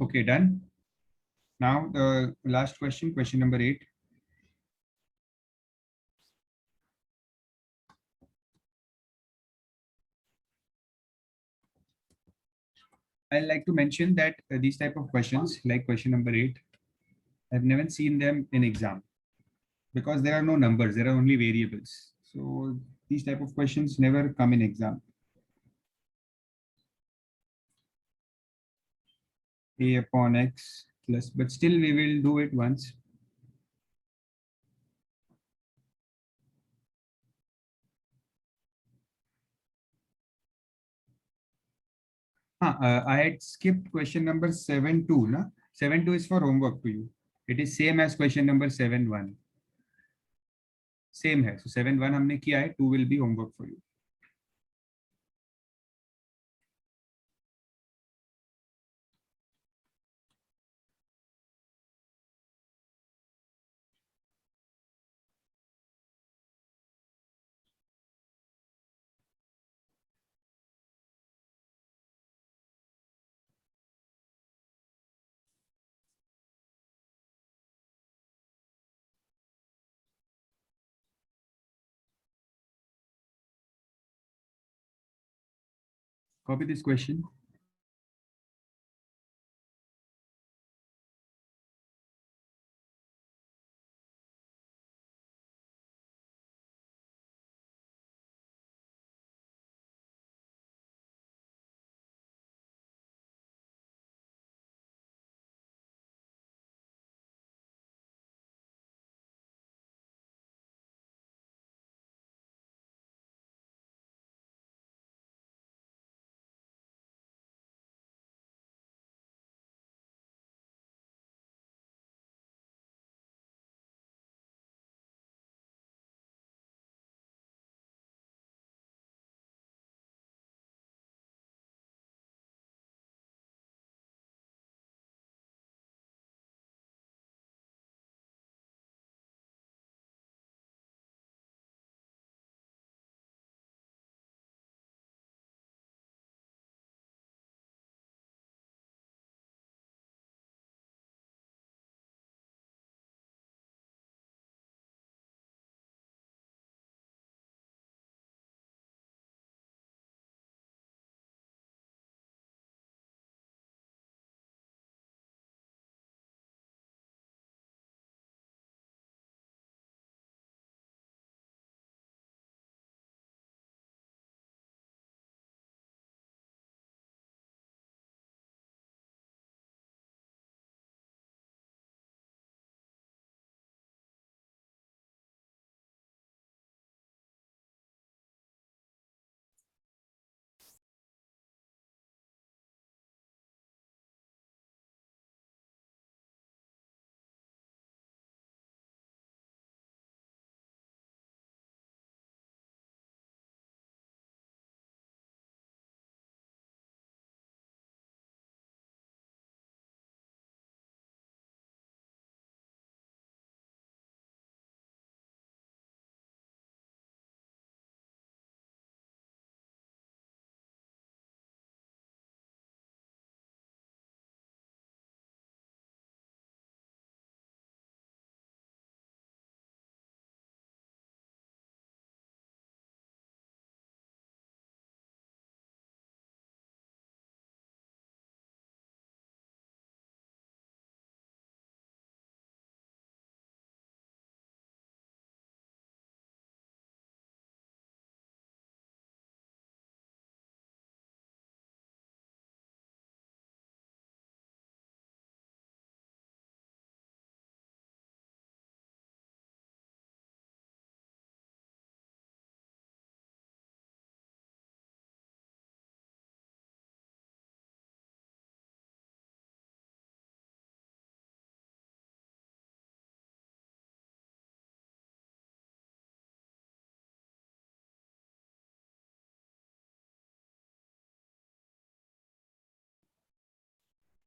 Okay, done. Now the last question, question number 8. I'd like to mention that these type of questions, like question number 8, I've never seen them in exam because there are no numbers, there are only variables. So these type of questions never come in exam. A upon x plus, but still we will do it once. I had skipped question number 7.2. Na? 7.2 is for homework to you. It is same as question number 7.1. Same है. So 7.1 हमने किया है. 2 will be homework for you. Copy this question.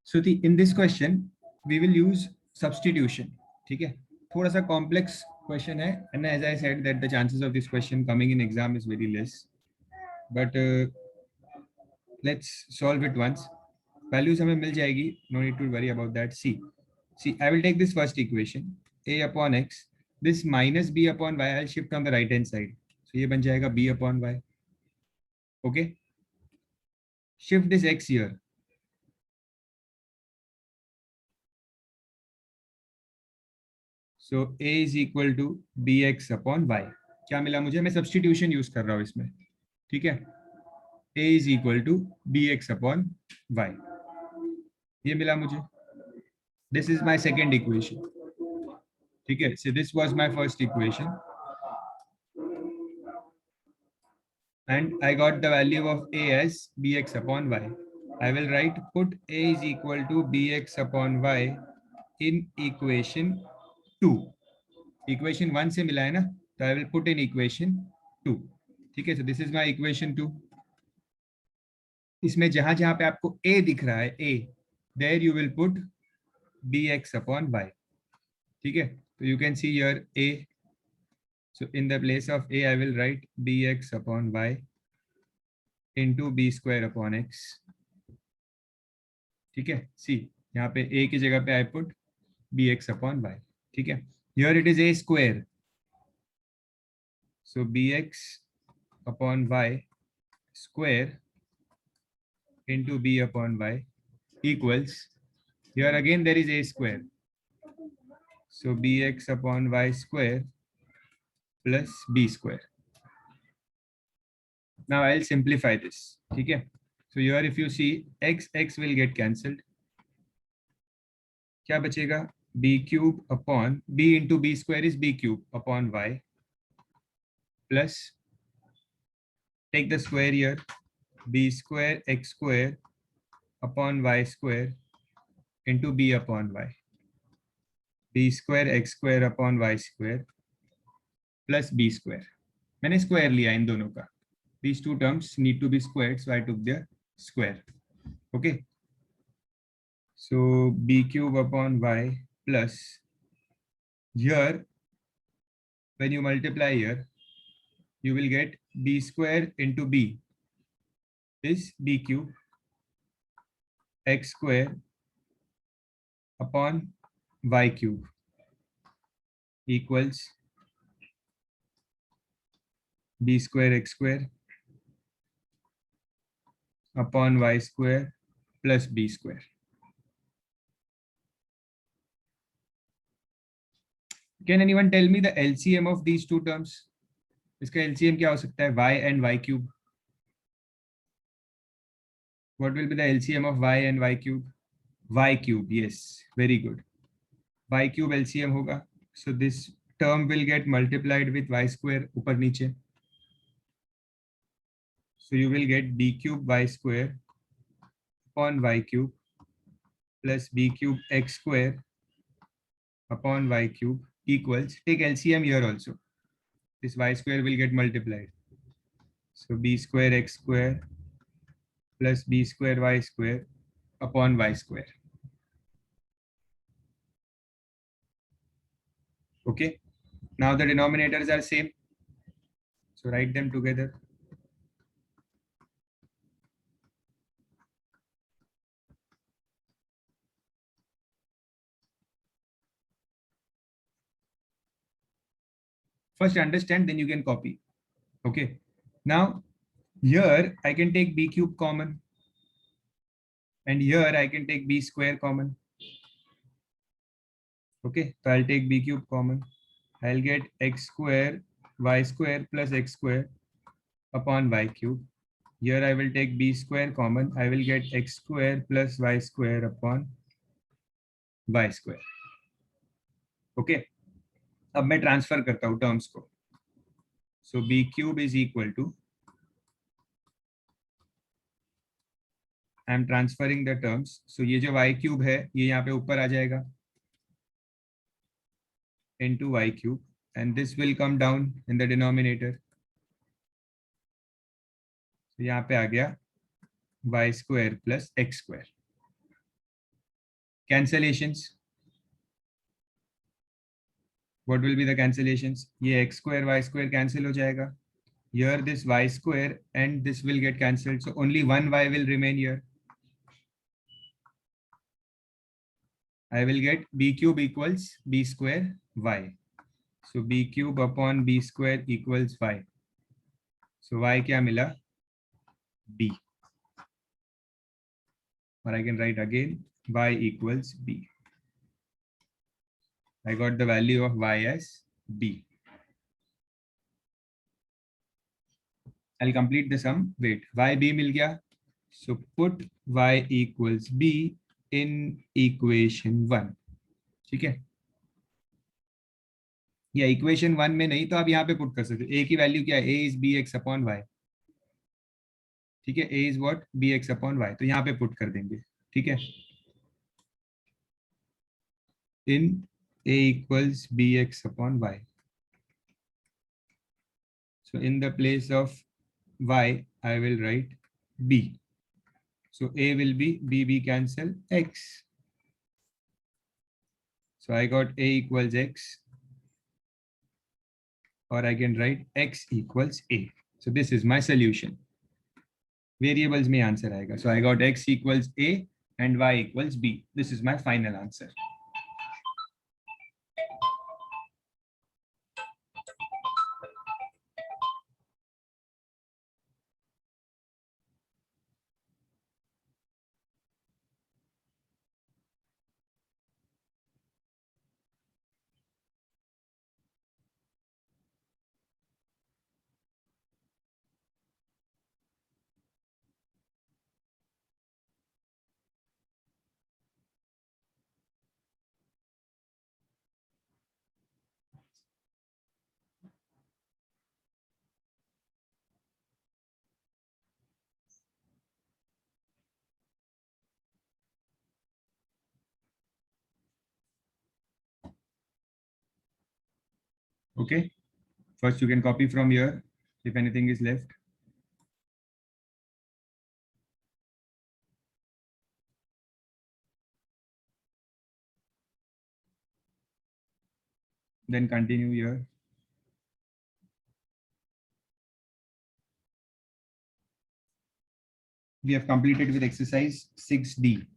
So in this question, we will use substitution. ठीक है, थोड़ा सा complex question है, and as I said that the chances of this question coming in exam is very less. But let's solve it once. Values हमें मिल जाएगी. No need to worry about that. See, I will take this first equation. A upon x. This minus b upon y I'll shift on the right hand side. So ये बन जाएगा b upon y. Okay. Shift this x here. So a is equal to bx upon y. क्या मिला मुझे? मैं substitution use कर रहा हूँ इसमें. ठीक है, a is equal to bx upon y. ये मिला मुझे. This is my second equation. ठीक है, so this was my first equation. And I got the value of a as bx upon y. I will write put a is equal to bx upon y in equation 2. Equation 1 से मिला है ना, तो I will put in equation 2. ठीक है, so this is my equation 2. इसमें जहां जहां पे आपको a दिख रहा है a, there you will put bx upon y. ठीक है, तो you can see here a. So in the place of a I will write bx upon y into b square upon x. ठीक है, see यहाँ पे a की जगह पे I put bx upon y. ठीक है, here it is a square. So bx upon y square into b upon y equals, here again there is a square. So bx upon y square plus b square. Now I'll simplify this. Okay. So here if you see x will get cancelled. क्या बचेगा? b cube upon b into b square is b cube upon y plus, take the square here, b square x square upon y square into b upon y. b square x square upon y square plus b square. मैंने square लिया इन दोनों का. These two terms need to be squared, so I took their square. Okay. So b cube upon y plus, here when you multiply here, you will get b square into b is b cube x square upon y cube equals b square x square upon y square plus b square. Can anyone tell me the LCM of these two terms? इसका LCM क्या हो सकता है? y and y cube. What will be the LCM of y and y cube? Y cube, yes, very good. Y cube LCM होगा. So this term will get multiplied with y square ऊपर नीचे. So you will get b cube y square upon y cube plus b cube x square upon y cube equals, take LCM here also. This y square will get multiplied. So b square x square plus b square y square upon y square. Okay. Now the denominators are same. So write them together. First understand, then you can copy. Okay. Now here I can take b cube common. And here I can take b square common. Okay. So I'll take b cube common. I'll get x square y square plus x square upon y cube. Here I will take b square common. I will get x square plus y square upon y square. Okay. अब मैं transfer करता हूँ terms को. So b cube is equal to, I am transferring the terms. So ये जो y cube है ये यहाँ पे ऊपर आ जाएगा into y cube, and this will come down in the denominator. So यहाँ पे आ गया y square plus x square. Cancellations. What will be the cancellations? ये x square y square cancel हो जाएगा. Here this y square and this will get cancelled. So only one y will remain here. I will get b cube equals b square y. So b cube upon b square equals y. So y क्या मिला? b. Or I can write again y equals b. I got the value of y as b. I'll complete the sum. Wait, y b मिल गया. So put y equals b in equation 1. ठीक है. या equation 1 में नहीं तो आप यहाँ पे पुट कर सकते हो. a की वैल्यू क्या है? a is bx upon y. ठीक है. a is what? bx upon y. तो यहाँ पे पुट कर देंगे. ठीक है. in a equals bx upon y. So in the place of y, I will write b. So a will be b cancel x. So I got a equals x, or I can write x equals a. So this is my solution. Variables में answer आएगा. So I got x equals a and y equals b. This is my final answer. Okay. First, you can copy from here if anything is left. Then continue here. We have completed with exercise 6D.